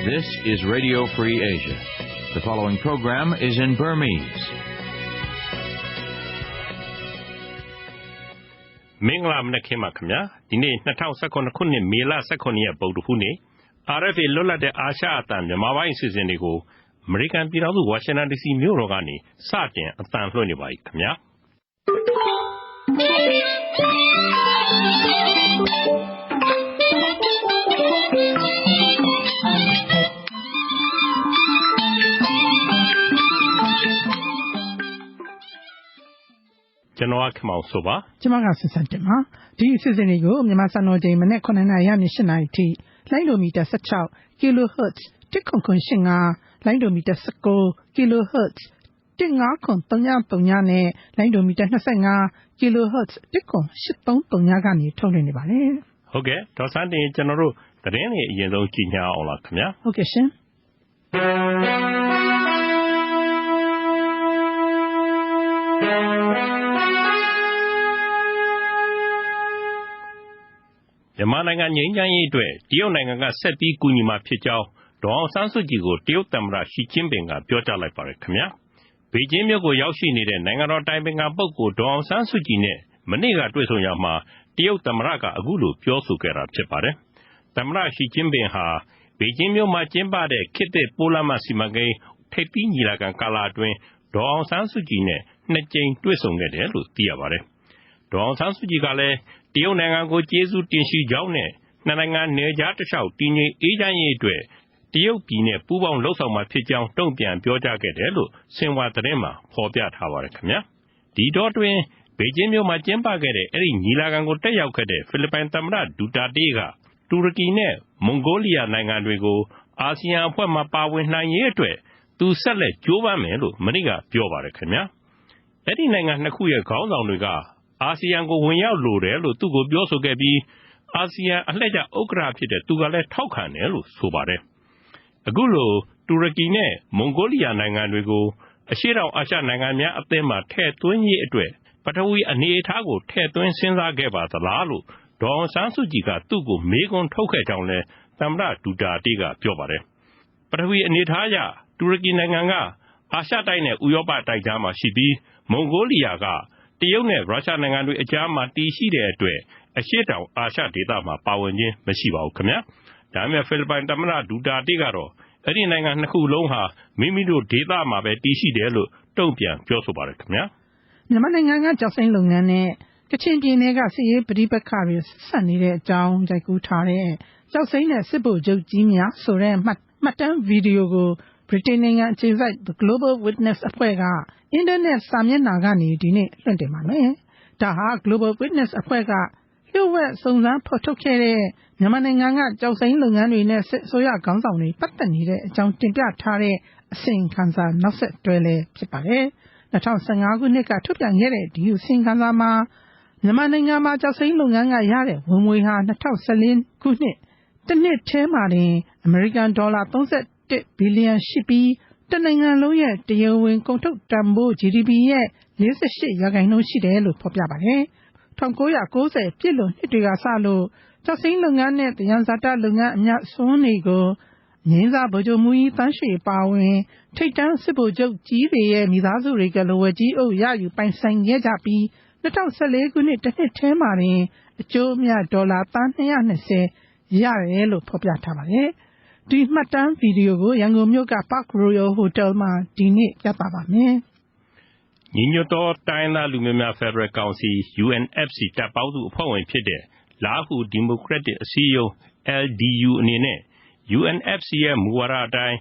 This is Radio Free Asia. The following program is in Burmese. မင်္ဂလာမနက်ခင်းပါခင်ဗျာဒီနေ့2019ခုနှစ်မေလ19ရက်ဗုဒ္ဓဟူးနေ့ RFA လွတ်လပ်တဲ့အာရှအသံမြန်မာပိုင်းအစီအစဉ်တွေကိုအမေရိကန်ပြည်ထောင်စုဝါရှင်တန် DC မြို့တော်ကနေစတင်အသံလွှင့်နေပါပြီခင်ဗျာကျွန်တော်ခင်မောင်ဆိုပါကျွန်မကဆဆန်တင်ပါဒီအစီအစဉ်လေးကိုမြန်မာစံတော်ချိန်မနေ့9:00နာရီကနေ10:00နာရီထိလိုင်းဒိုမီတာ16 kHz 10985လိုင်းဒိုမီတာ19 kHz 15333နဲ့လိုင်းဒိုမီတာ25 kHz 10833ကနေထုတ်လွှင့်နေပါတယ်ဟုတ်ကဲ့ဒေါ်စန်းတင်ကျွန်တော်တို့သတင်းတွေအရင်ဆုံးကြည့်ညအောင်လားခင်ဗျာဟုတ်ကဲ့ရှင်မြန်မာနိုင်ငံငြိမ်းချမ်းရေးအတွက်တရုတ်နိုင်ငံကဆက်ပြီးကူညီမှာဖြစ်ကြောင်းဒေါ်အောင်ဆန်းစုကြည်ကိုတရုတ်သမ္မတရှီကျင်းပင်ကပြောကြားလိုက်ပါတယ်ခင်ဗျာဘေကျင်းမြို့ကိုရောက်ရှိနေတဲ့နိုင်ငံတော်တိုင်ပင်ခံပုဂ္ဂိုလ်ဒေါ်အောင်ဆန်းစုကြည်နဲ့မနေ့ကတွေ့ဆုံရမှာတရုတ်သမ္မတကအခုလိုပြောဆိုခဲ့တာဖြစ်ပါတယ်သမ္မတရှီကျင်းပင်ဟာဘေကျင်းမြို့မှာကျင်းပတဲ့ခေတ်သစ်ပိုးလမ်းမစီမံကိန်းထိပ်သီးညီလာခံကာလအတွင်းဒေါ်အောင်ဆန်းစုကြည်နဲ့နှစ်ကြိမ်တွေ့ဆုံခဲ့တယ်လို့သိရပါတယ်ဒေါ်အောင်ဆန်းစုကြည်ကလည်းတရုတ်နိုင်ငံကိုကျေးဇူးတင်ရှိကြောင်းနဲ့နှစ်နိုင်ငံနယ်ခြားတစ်လျှောက်တည်ငြိမ်အေးချမ်းရေးအတွက်တရုတ်ပြည်နဲ့ပူးပေါင်းလှုပ်ဆောင်မှာဖြစ်ကြောင်းတုံ့ပြန်ပြောကြားခဲ့တယ်လို့ဆင်ဟွာသတင်းမှာဖော်ပြထားပါတယ်ခင်ဗျာဒီတော့တွင်ဘေကျင်းမြို့မှာကျင်းပခဲ့တဲ့အဲ့ဒီညီလာခံကိုတက်ရောက်ခဲ့တဲ့ဖိလစ်ပိုင်သမ္မတဒူတာတေးကတူရကီနဲ့မွန်ဂိုလီးယားနိုင်ငံတွေကိုအာဆီယံအဖွဲ့မှာပါဝင်နိုင်ရေးအတွက်သူဆက်လက်ကြိုးပမ်းမယ်လို့မနေ့ကပြောပါတယ်ခင်ဗျာအဲ့ဒီနိုင်ငံနှစ်ခုရဲ့ခေါင်းဆောင်တွေကအာဆီယံကိုဝင်ရောက်လိုတယ်လို့သူ့ကိုပြောဆိုခဲ့ပြီးအာဆီယံအလှည့်ကျဥက္ကဋ္ဌဖြစ်တဲ့သူကလည်းထောက်ခံတယ်လို့ဆိုပါတယ်အခုလိုတူရကီနဲ့မွန်ဂိုလီးယားနိုင်ငံတွေကိုအရှေ့တောင်အာရှနိုင်ငံများအသင်းမှာထည့်သွင်းရေးအတွက်ပထဝီအနေအထားကိုထည့်သွင်းစဉ်းစားခဲ့ပါသလားလို့ဒေါ်အောင်ဆန်းစုကြည်ကသူ့ကိုမေးခွန်းထုတ်ခဲ့ကြောင်းလည်းသမ္မတဒူတာတေးကပြောပါတယ်ပထဝီအနေအထားအရတူရကီနိုင်ငံကအာရှတိုက်နဲ့ဥရောပတိုက်ကြားမှာရှိပြီးမွန်ဂိုလီးယားကတရုတ်နဲ့ရုရှားနိုင်ငံတွေအကြားမှာတည်ရှိတဲ့အတွက်အရှေ့တောင်အာရှဒေသမှာပါဝင်ခြင်းမရှိပါဘူးခင်ဗျာဒါပေမဲ့ဖိလစ်ပိုင်သမ္မတဒူတာတေးကတော့အဲ့ဒီနိုင်ငံနှစ်ခုလုံးဟာမိမိတို့ဒေသမှာပဲတည်ရှိတယ်လို့တုံ့ပြန်ပြောဆိုပါတယ်ခင်ဗျာမြန်မာနိုင်ငံကကျောက်စိမ်းလုပ်ငန်းနဲ့ကချင်ပြည်နယ်ကစစ်ရေးပဋိပက္ခတွေဆက်နေတဲ့အကြောင်းရိုက်ကူးထားတဲ့ကျောက်စိမ်းနဲ့စစ်ဗိုလ်ချုပ်ကြီးများဆိုတဲ့မှတ်တမ်းဗီဒီယိုကိုဗြိတိန်နိုင်ငံအခြေစိုက် The Global Witness အဖွဲ့ကအင်တာနက်စာမျက်နှာကနေဒီနေ့လွှင့်တင်ပါမယ်။ဒါဟာ Global Witness အဖွဲ့ကလျှို့ဝှက်စုံစမ်းဖော်ထုတ်ခဲ့တဲ့မြန်မာနိုင်ငံကကျောက်စိမ်းလုပ်ငန်းတွေနဲ့စစ်အစိုးရခေါင်းဆောင်တွေပတ်သက်နေတဲ့အကြောင်းတင်ပြထားတဲ့အစီရင်ခံစာနောက်ဆက်တွဲလည်းဖြစ်ပါတယ်။2015ခုနှစ်ကထုတ်ပြန်ခဲ့တဲ့ဒီအစီရင်ခံစာမှာမြန်မာနိုင်ငံမှာကျောက်စိမ်းလုပ်ငန်းကရတဲ့ဝင်ငွေဟာ2014ခုနှစ်တစ်နှစ်ထဲမှာတင်အမေရိကန်ဒေါ်လာ31ဘီလီယံရှိပြီးတနိုင်ငံလုံးရဲ့တရားဝင်ကုန်ထုတ်တန်ဖိုး GDP ရဲ့48%ရှိတယ်လို့ဖော်ပြပါတယ်။1990ပြည့်လွန်နှစ်တွေကစလို့ကျောက်စိမ်းလုပ်ငန်းနဲ့သယံဇာတလုပ်ငန်းအများစွန်းတွေကိုငင်းစားဗိုလ်ချုပ်မူကြီးတန်းရွှေပါဝင်ထိပ်တန်းစစ်ဗိုလ်ချုပ်ကြီးတွေရဲ့မိသားစုတွေကလိုဝယ်ကြီးအုပ်ရယူပိုင်ဆိုင်ခဲ့ကြပြီး2014ခုနှစ်တစ်နှစ်ထဲမှာတင်အကျိုးအမြတ်ဒေါ်လာသန်း220ရတယ်လို့ဖော်ပြထားပါတယ်။ဒီမှတ်တမ်းဗီဒီယိုကိုရန်ကုန်မြို့က Park Royal Hotel မှာဒီနေ့ပြသပါမယ်။ညီညွတ်သောတိုင်းသားလူမျိုးများဖက်ဒရယ်ကောင်စီ UNFC တပ်ပေါင်းစုအဖွဲ့ဝင်ဖြစ်တဲ့လားဟူဒီမိုကရက်တစ်အစည်းအရုံး LDU အနေနဲ့ UNFC ရဲ့မူဝါဒအတိုင်း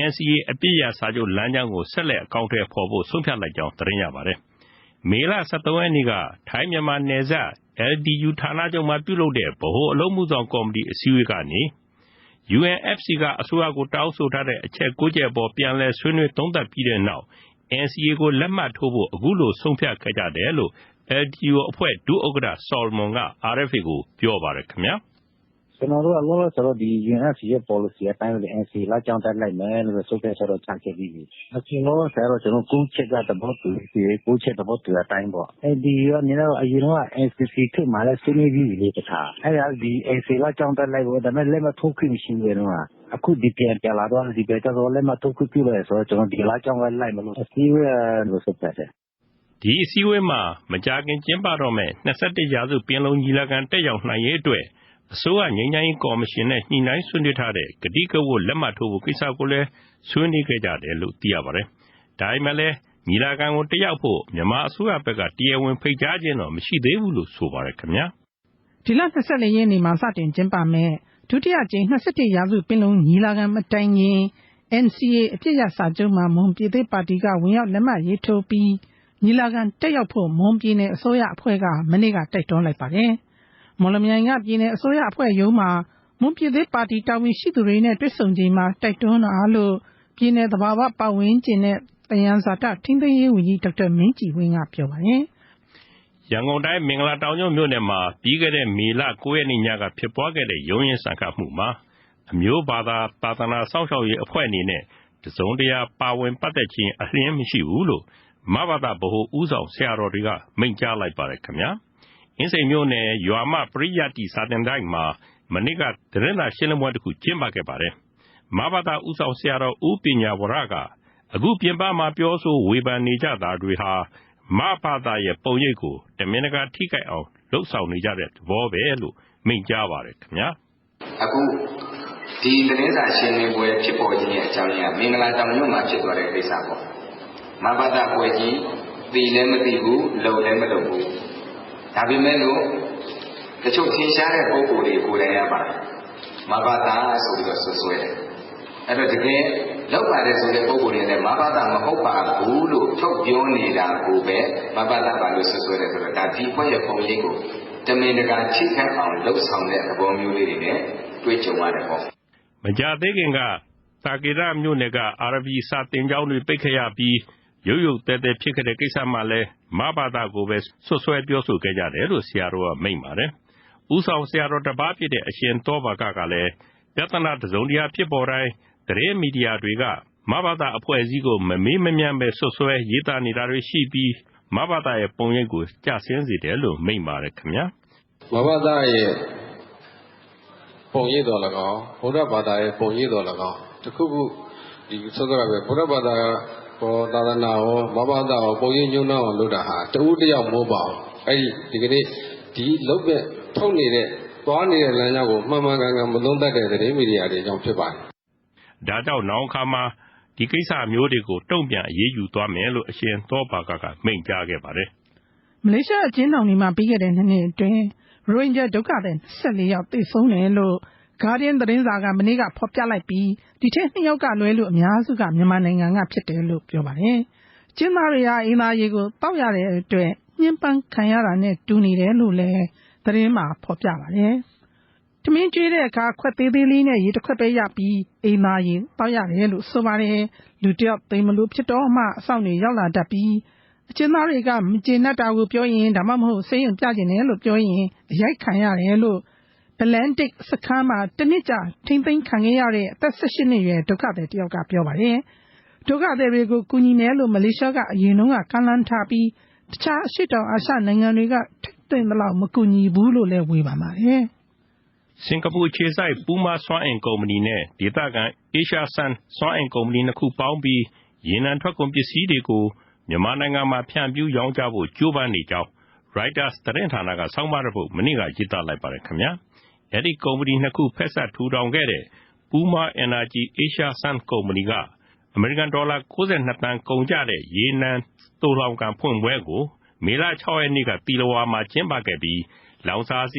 NCA အပြည့်အစာချုပ်လမ်းကြောင်းကိုဆက်လက်အကောင့်ထဲပေါ်ဖို့ဆုံးဖြတ်လိုက်ကြောင်းသတင်းရပါတယ်။မေလ23ရက်နေ့ကထိုင်းမြန်မာနယ်စပ် LDU ဌာနချုပ်မှာပြုလုပ်တဲ့ဗဟိုအလုပ်မှုဆောင်ကော်မတီအစည်းအဝေးကနေ UNFC ကအစိုးရကိုတောင်းဆိုထားတဲ့အချက်9ချက်ပေါ်ပြန်လည်ဆွေးနွေးသုံးသပ်ပြီးတဲ့နောက် NCA ကိုလက်မှတ်ထိုးဖို့အခုလိုဆုံးဖြတ်ခဲ့ကြတယ်လို့ LDU အဖွဲ့ဒုဥက္ကဋ္ဌဆော်လမွန်က RFA ကိုပြောပါတယ်ခင်ဗျာ။ So ကျွန်တော်တို့ကလောလောဆယ်တော့ဒီ UNFC ရဲ့ policy အတိုင်းပဲ NCA လကြောင်းတက်လိုက်မယ်လို့ဆိုတဲ့ဆိုတော့ချခဲ့ပြီးပြီ။အခုလောလောဆယ်တော့ကျွန်တော်9ချက်ကသဘောတူပြီး9ချက်သဘောတူတဲ့အတိုင်းပေါ့။ဒီကနေတော့အရင်က NCC ခေတ်မှာလည်းဆွေးနွေးပြီးပြီလေတခါ။အဲ့ဒါဒီ NCA လကြောင်းတက်လိုက်ဖို့ဒါပေမဲ့လက်မထိုးခွင့်မရှိဘူးတော့။အခုဒီပြန်လာတော့ဒီပဲတော့လက်မထိုးခွင့်ပြုလဲဆိုတော့ကျွန်တော်ဒီလကြောင်းလိုက်မလို့အစည်းအဝေးလို့ဆိုပါတယ်။ဒီအစည်းအဝေးမှာမကြာခင်ကျင်းပတော့မဲ့21ရာစုပင်လုံညီလာခံတက်ရောက်နိုင်ရေးအတွက်အစိုးရငြိမ်းချမ်းရေးကော်မရှင်နဲ့ညှိနှိုင်းဆွေးနွေးထားတဲ့ကတိကဝတ်လက်မှတ်ထိုးဖို့ကိစ္စကိုလည်းဆွေးနွေးခဲ့ကြတယ်လို့သိရပါတယ်။ဒါပေမဲ့လည်းညီလာခံကိုတက်ရောက်ဖို့မြန်မာအစိုးရဘက်ကတရားဝင်ဖိတ်ကြားခြင်းတော့မရှိသေးဘူးလို့ဆိုပါတယ်ခင်ဗျာ။ဒီလ24ရက်နေ့မှာစတင်ကျင်းပမယ်ဒုတိယကြိမ်21ရာစုပင်လုံညီလာခံမတိုင်ခင် NCA အပြည့်ရစာချုပ်မှာမွန်ပြည်သစ်ပါတီကဝင်ရောက်လက်မှတ်ရေးထိုးပြီးညီလာခံတက်ရောက်ဖို့မွန်ပြည်နယ်အစိုးရအဖွဲ့ကမနေ့ကတိုက်တွန်းလိုက်ပါတယ်။မော်လမြိုင်ကပြည်နယ်အစိုးရအဖွဲ့ရုံးမှာမွန်ပြည်သစ်ပါတီတာဝန်ရှိသူတွေနဲ့တွေ့ဆုံချိန်မှာတိုက်တွန်းတာလို့ပြည်နယ်သဘာဝပတ်ဝန်းကျင်နဲ့သယံဇာတထိန်းသိမ်းရေးဝန်ကြီးဒေါက်တာမင်းကြည်ဝင်းကပြောပါတယ်။ရန်ကုန်တိုင်းမင်္ဂလာတောင်ညွန့်မြို့နယ်မှာပြီးခဲ့တဲ့မေလ9ရက်နေ့ညကဖြစ်ပွားခဲ့တဲ့ရုန်းရင်းဆန်ခတ်မှုမှာအမျိုးဘာသာသာသနာစောင့်ရှောက်ရေးအဖွဲ့အနေနဲ့တစုံတရာပါဝင်ပတ်သက်ခြင်းအလျင်းမရှိဘူးလို့မဘာသာဗဟိုဦးဆောင်ဆရာတော်တွေကမိန့်ကြားလိုက်ပါတယ်ခင်ဗျာ။အင်းစိန်မြို့နယ်ရွာမပရိယတ္တိစာသင်တိုက်မှာမနေ့ကသတင်းစာရှင်းလင်းပွဲတစ်ခုကျင်းပခဲ့ပါတယ်။မဘာသာဦးဆောင်ဆရာတော်ဦးပညာဝရကအခုပြင်ပမှာပြောဆိုဝေဖန်နေကြတာတွေဟာမဘာသာရဲ့ပုံရိပ်ကိုတမင်တကာထိခိုက်အောင်လှုပ်ဆောင်နေကြတဲ့သဘောပဲလို့မိန့်ကြားပါတယ်ခင်ဗျာ။အခုဒီသတင်းစာရှင်းလင်းပွဲဖြစ်ပေါ်ခြင်းရဲ့အကြောင်းရင်းကမင်္ဂလာတောင်ညွန့်မှာဖြစ်သွားတဲ့ကိစ္စပေါ့။မဘာသာပွဲကြီးသိလည်းမသိဘူးလုံလည်းမလုံဘူး။ဒါပေမဲ့လို့တချို့ထင်ရှားတဲ့ပုံကိုယ်တွေကိုယ်တိုင်ရပါမဘာသာဆိုပြီးတော့ဆွဆွဲတယ်။အဲ့တော့တကယ်လောက်ပါတယ်ဆိုတဲ့ပုံကိုယ်တွေလည်းမဘာသာမဟုတ်ပါဘူးလို့ထုတ်ပြောနေတာကိုပဲမဘာသာပါလို့ဆွဆွဲတယ်ဆိုတော့ဒါဒီဘက်ရဲ့ပုံရိပ်ကိုတမင်တကာချိခတ်အောင်လှုပ်ဆောင်တဲ့သဘောမျိုးလေးတွေနဲ့တွေ့ကြုံရတယ်ပေါ့။မကြာသေးခင်ကတာကေရမြို့နယ်ကအာရဗီစာသင်ကျောင်းတွေပိတ်ခဲ့ရပြီးရုပ်ရုပ်သဲသဲဖြစ်ခဲ့တဲ့ကိစ္စမှာလည်းမဘာသာကိုပဲဆွဆွဲပြောဆိုခဲ့ကြတယ်လို့ဆရာတော်ကမိန့်ပါတယ်။ဦးဆောင်ဆရာတော်တစ်ပါးဖြစ်တဲ့အရှင်သောဘာကကလည်းပြဿနာတစုံတရာဖြစ်ပေါ်တိုင်းသတင်းမီဒီယာတွေကမဘာသာအဖွဲ့အစည်းကိုမမေးမမြန်းပဲဆွဆွဲရေးသားနေတာတွေရှိပြီးမဘာသာရဲ့ပုံရိပ်ကိုကျဆင်းစေတယ်လို့မိန့်ပါတယ်ခင်ဗျာ။မဘာသာရဲ့ပုံရိပ်တော်၎င်းဗုဒ္ဓဘာသာရဲ့ပုံရိပ်တော်၎င်းတခုခုဒီဆိုတော့ပဲဗုဒ္ဓဘာသာဘောသာသနာရောမဘာသာရောပုံရိပ်ညွှန်းနှောင်းအောင်လုပ်တာဟာတဦးတယောက်မဟုတ်ပါဘူးအဲ့ဒီကနေ့ဒီလုတ်တဲ့ထုတ်နေတဲ့သွားနေတဲ့လမ်းကြောင်းကိုမှန်မှန်ကန်ကန်မသုံးသပ်တဲ့သတင်းမီဒီယာတွေကြောင့်ဖြစ်ပါတယ်ဒါကြောင့်နောက်အခါမှာဒီကိစ္စမျိုးတွေကိုတုံ့ပြန်အရေးယူသွားမယ်လို့အရှင်သောဘာကမိန့်ကြားခဲ့ပါတယ်မလေးရှားအကျဉ်းထောင်တွေမှာပြီးခဲ့တဲ့နှစ်နှစ်အတွင်းရိုဟင်ဂျာဒုက္ခသည်14ယောက်သေဆုံးတယ်လို့ Guardian သတင်းစာကမနေ့ကဖော်ပြလိုက်ပြီးဒီထက်2ယောက်ကလွဲလို့အများစုကမြန်မာနိုင်ငံကဖြစ်တယ်လို့ပြောပါတယ်။ကျင်းသားတွေဟာအင်သားရေကိုတောက်ရတဲ့အတွက်ညှဉ်းပန်းခံရတာနဲ့တူနေတယ်လို့လည်းသတင်းမှာဖော်ပြပါတယ်။ထမင်းကျွေးတဲ့အခါခွက်သေးသေးလေးနဲ့ရေတစ်ခွက်ပဲရပြီးအင်သားရေတောက်ရတယ်လို့ဆိုပါတယ်။လူတယောက်သိမ်မလို့ဖြစ်တော့မှအဆောင်တွေရောက်လာတတ်ပြီးအကျဉ်းသားတွေကမကျေနပ်တာကိုပြောရင်ဒါမှမဟုတ်စိတ်ယုံပြကျင်တယ်လို့ပြောရင်အရိုက်ခံရတယ်လို့ဗလန်တစ်စခန်းမှာတနစ်ကြာထိမ့်သိမ်းခံခဲ့ရတဲ့အသက်18နှစ်အရွယ်ဒုက္ခသည်တယောက်ကပြောပါတယ်။ဒုက္ခသည်တွေကိုကူညီမယ်လို့မလေးရှားကအရင်တုန်းကကမ်းလှမ်းထားပြီးတခြားအရှေ့တောင်အာရှနိုင်ငံတွေကထိတ်သိမ်းသလောက်မကူညီဘူးလို့လည်းဝေဖန်ပါတယ်။စင်ကာပူခြေစိုက်ပူးမားစွမ်းအင်ကုမ္ပဏီနဲ့ဒေသခံ Asia Sun စွမ်းအင်ကုမ္ပဏီနှစ်ခုပေါင်းပြီးရေနံထွက်ကုန်ပစ္စည်းတွေကိုမြန်မာနိုင်ငံမှာဖြန့်ဖြူးရောင်းချဖို့ကြိုးပမ်းနေကြောင်း Reuters သတင်းဌာနကဆောင်းပါးတစ်ပုဒ်မနေ့ကရေးသားလိုက်ပါတယ်ခင်ဗျာ။အဲဒီကုမ္ပဏီနှစ်ခုဖက်ဆက်ထူထောင်ခဲ့တဲ့ Puma Energy Asia Sun ကုမ္ပဏီကအမေရိကန်ဒေါ်လာ62သန်းကုန်ကျတဲ့ရေနံသိုလှောင်ကန်ဖွင့်ပွဲကိုမေလ6ရက်နေ့ကတီလဝါမှာကျင်းပခဲ့ပြီးလောင်စာဆ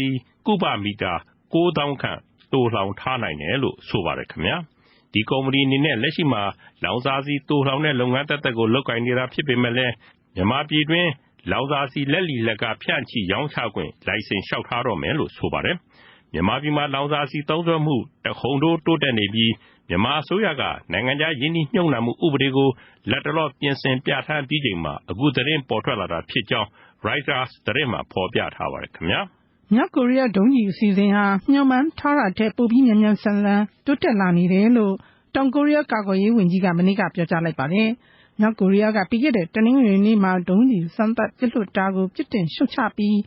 ီကုဗမီတာ9000ခန့်သိုလှောင်ထားနိုင်တယ်လို့ဆိုပါတယ်ခင်ဗျာ။ဒီကုမ္ပဏီအနေနဲ့လက်ရှိမှာလောင်စာဆီသိုလှောင်တဲ့လုပ်ငန်းသက်သက်ကိုလုပ်ကိုင်နေတာဖြစ်ပေမဲ့လည်းမြန်မာပြည်တွင်းလောင်စာဆီလက်လီလက်ကဖြန့်ချိရောင်းချခွင့်လိုင်စင်လျှောက်ထားတော့မယ်လို့ဆိုပါတယ်။မြန်မာပြည်မှာလောင်စာဆီသုံးစွဲမှုတခုံတိုးတိုးတက်နေပြီးမြန်မာအစိုးရကနိုင်ငံခြားယင်းနှိမ့်ညွှန်မှုဥပဒေကိုလက်တလောပြင်ဆင်ပြဋ္ဌာန်းပြီးချိန်မှာအခုသတင်းပေါ်ထွက်လာတာဖြစ်ကြောင်း Reuters သတင်းမှာဖော်ပြထားပါတယ်ခင်ဗျာ။ မြောက်ကိုရီးယားဒုံးကျည်အစီအစဉ်ဟာမျှော်မှန်းထားတာထက်ပိုပြီးမြန်မြန်ဆန်ဆန်တိုးတက်လာနေတယ်လို့တောင်ကိုရီးယားကာကွယ်ရေးဝန်ကြီးကမနေ့ကပြောကြားလိုက်ပါတယ်။မြောက်ကိုရီးယားကပြီးခဲ့တဲ့တနင်္ဂနွေနေ့မှာဒုံးကျည်စမ်းသပ်ပစ်လွှတ်တာကိုပြစ်တင်ရှုတ်ချပြီ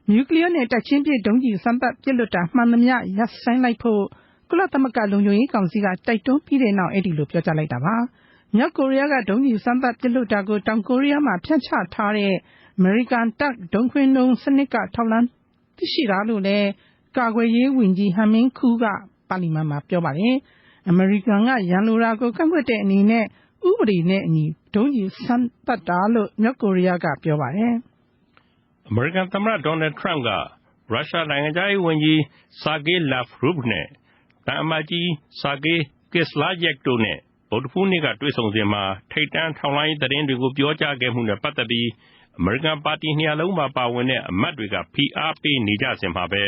းနျူကလ িয়ার နဲ့တိုက်ချင်းပစ်ဒုံးကျည်စမ်းသပ်ပစ်လွှတ်တာမှန်သမျှရပ်ဆိုင်းလိုက်ဖို့ကုလသမဂ္ဂလုံခြုံရေးကောင်စီကတိုက်တွန်းပြီးတဲ့နောက်အဲ့ဒီလိုပြောကြားလိုက်တာပါ။မြောက်ကိုရီးယားကဒုံးကျည်စမ်းသပ်ပစ်လွှတ်တာကိုတောင်ကိုရီးယားမှာဖြန့်ချထားတဲ့အမေရိကန်တပ်ဒုံးခွင်းဒုံးစနစ်ကထောက်လှမ်းသိရှိတာလို့လည်းကာကွယ်ရေးဝန်ကြီးဟန်မင်းခူးကပါလီမန်မှာပြောပါတယ်။အမေရိကန်ကရန်လိုတာကိုကန့်ကွက်တဲ့အနေနဲ့ဥပဒေနဲ့အညီဒုံးကျည်စမ်းသပ်တာလို့မြောက်ကိုရီးယားကပြောပါတယ်။အမေရိကန်သမ္မတဒေါ်နယ်ထရန့်ကရုရှားနိုင်ငံသားရေးဝန်ကြီးဆာဂေးလာဖရုဗ်နဲ့တန်အမတ်ကြီးဆာဂေးကစ်လာယက်တို့နဲ့ဗုဒ္ဓဟူးနေ့ကတွေ့ဆုံစဉ်မှာထိပ်တန်းထောက်လှမ်းရေးသတင်းတွေကိုပြောကြားခဲ့မှုနဲ့ပတ်သက်ပြီးအမေရိကန်ပါတီနှစ်ရပ်လုံးမှာပါဝင်တဲ့အမတ်တွေကဖိအားပေးနေကြစဉ်မှာပဲ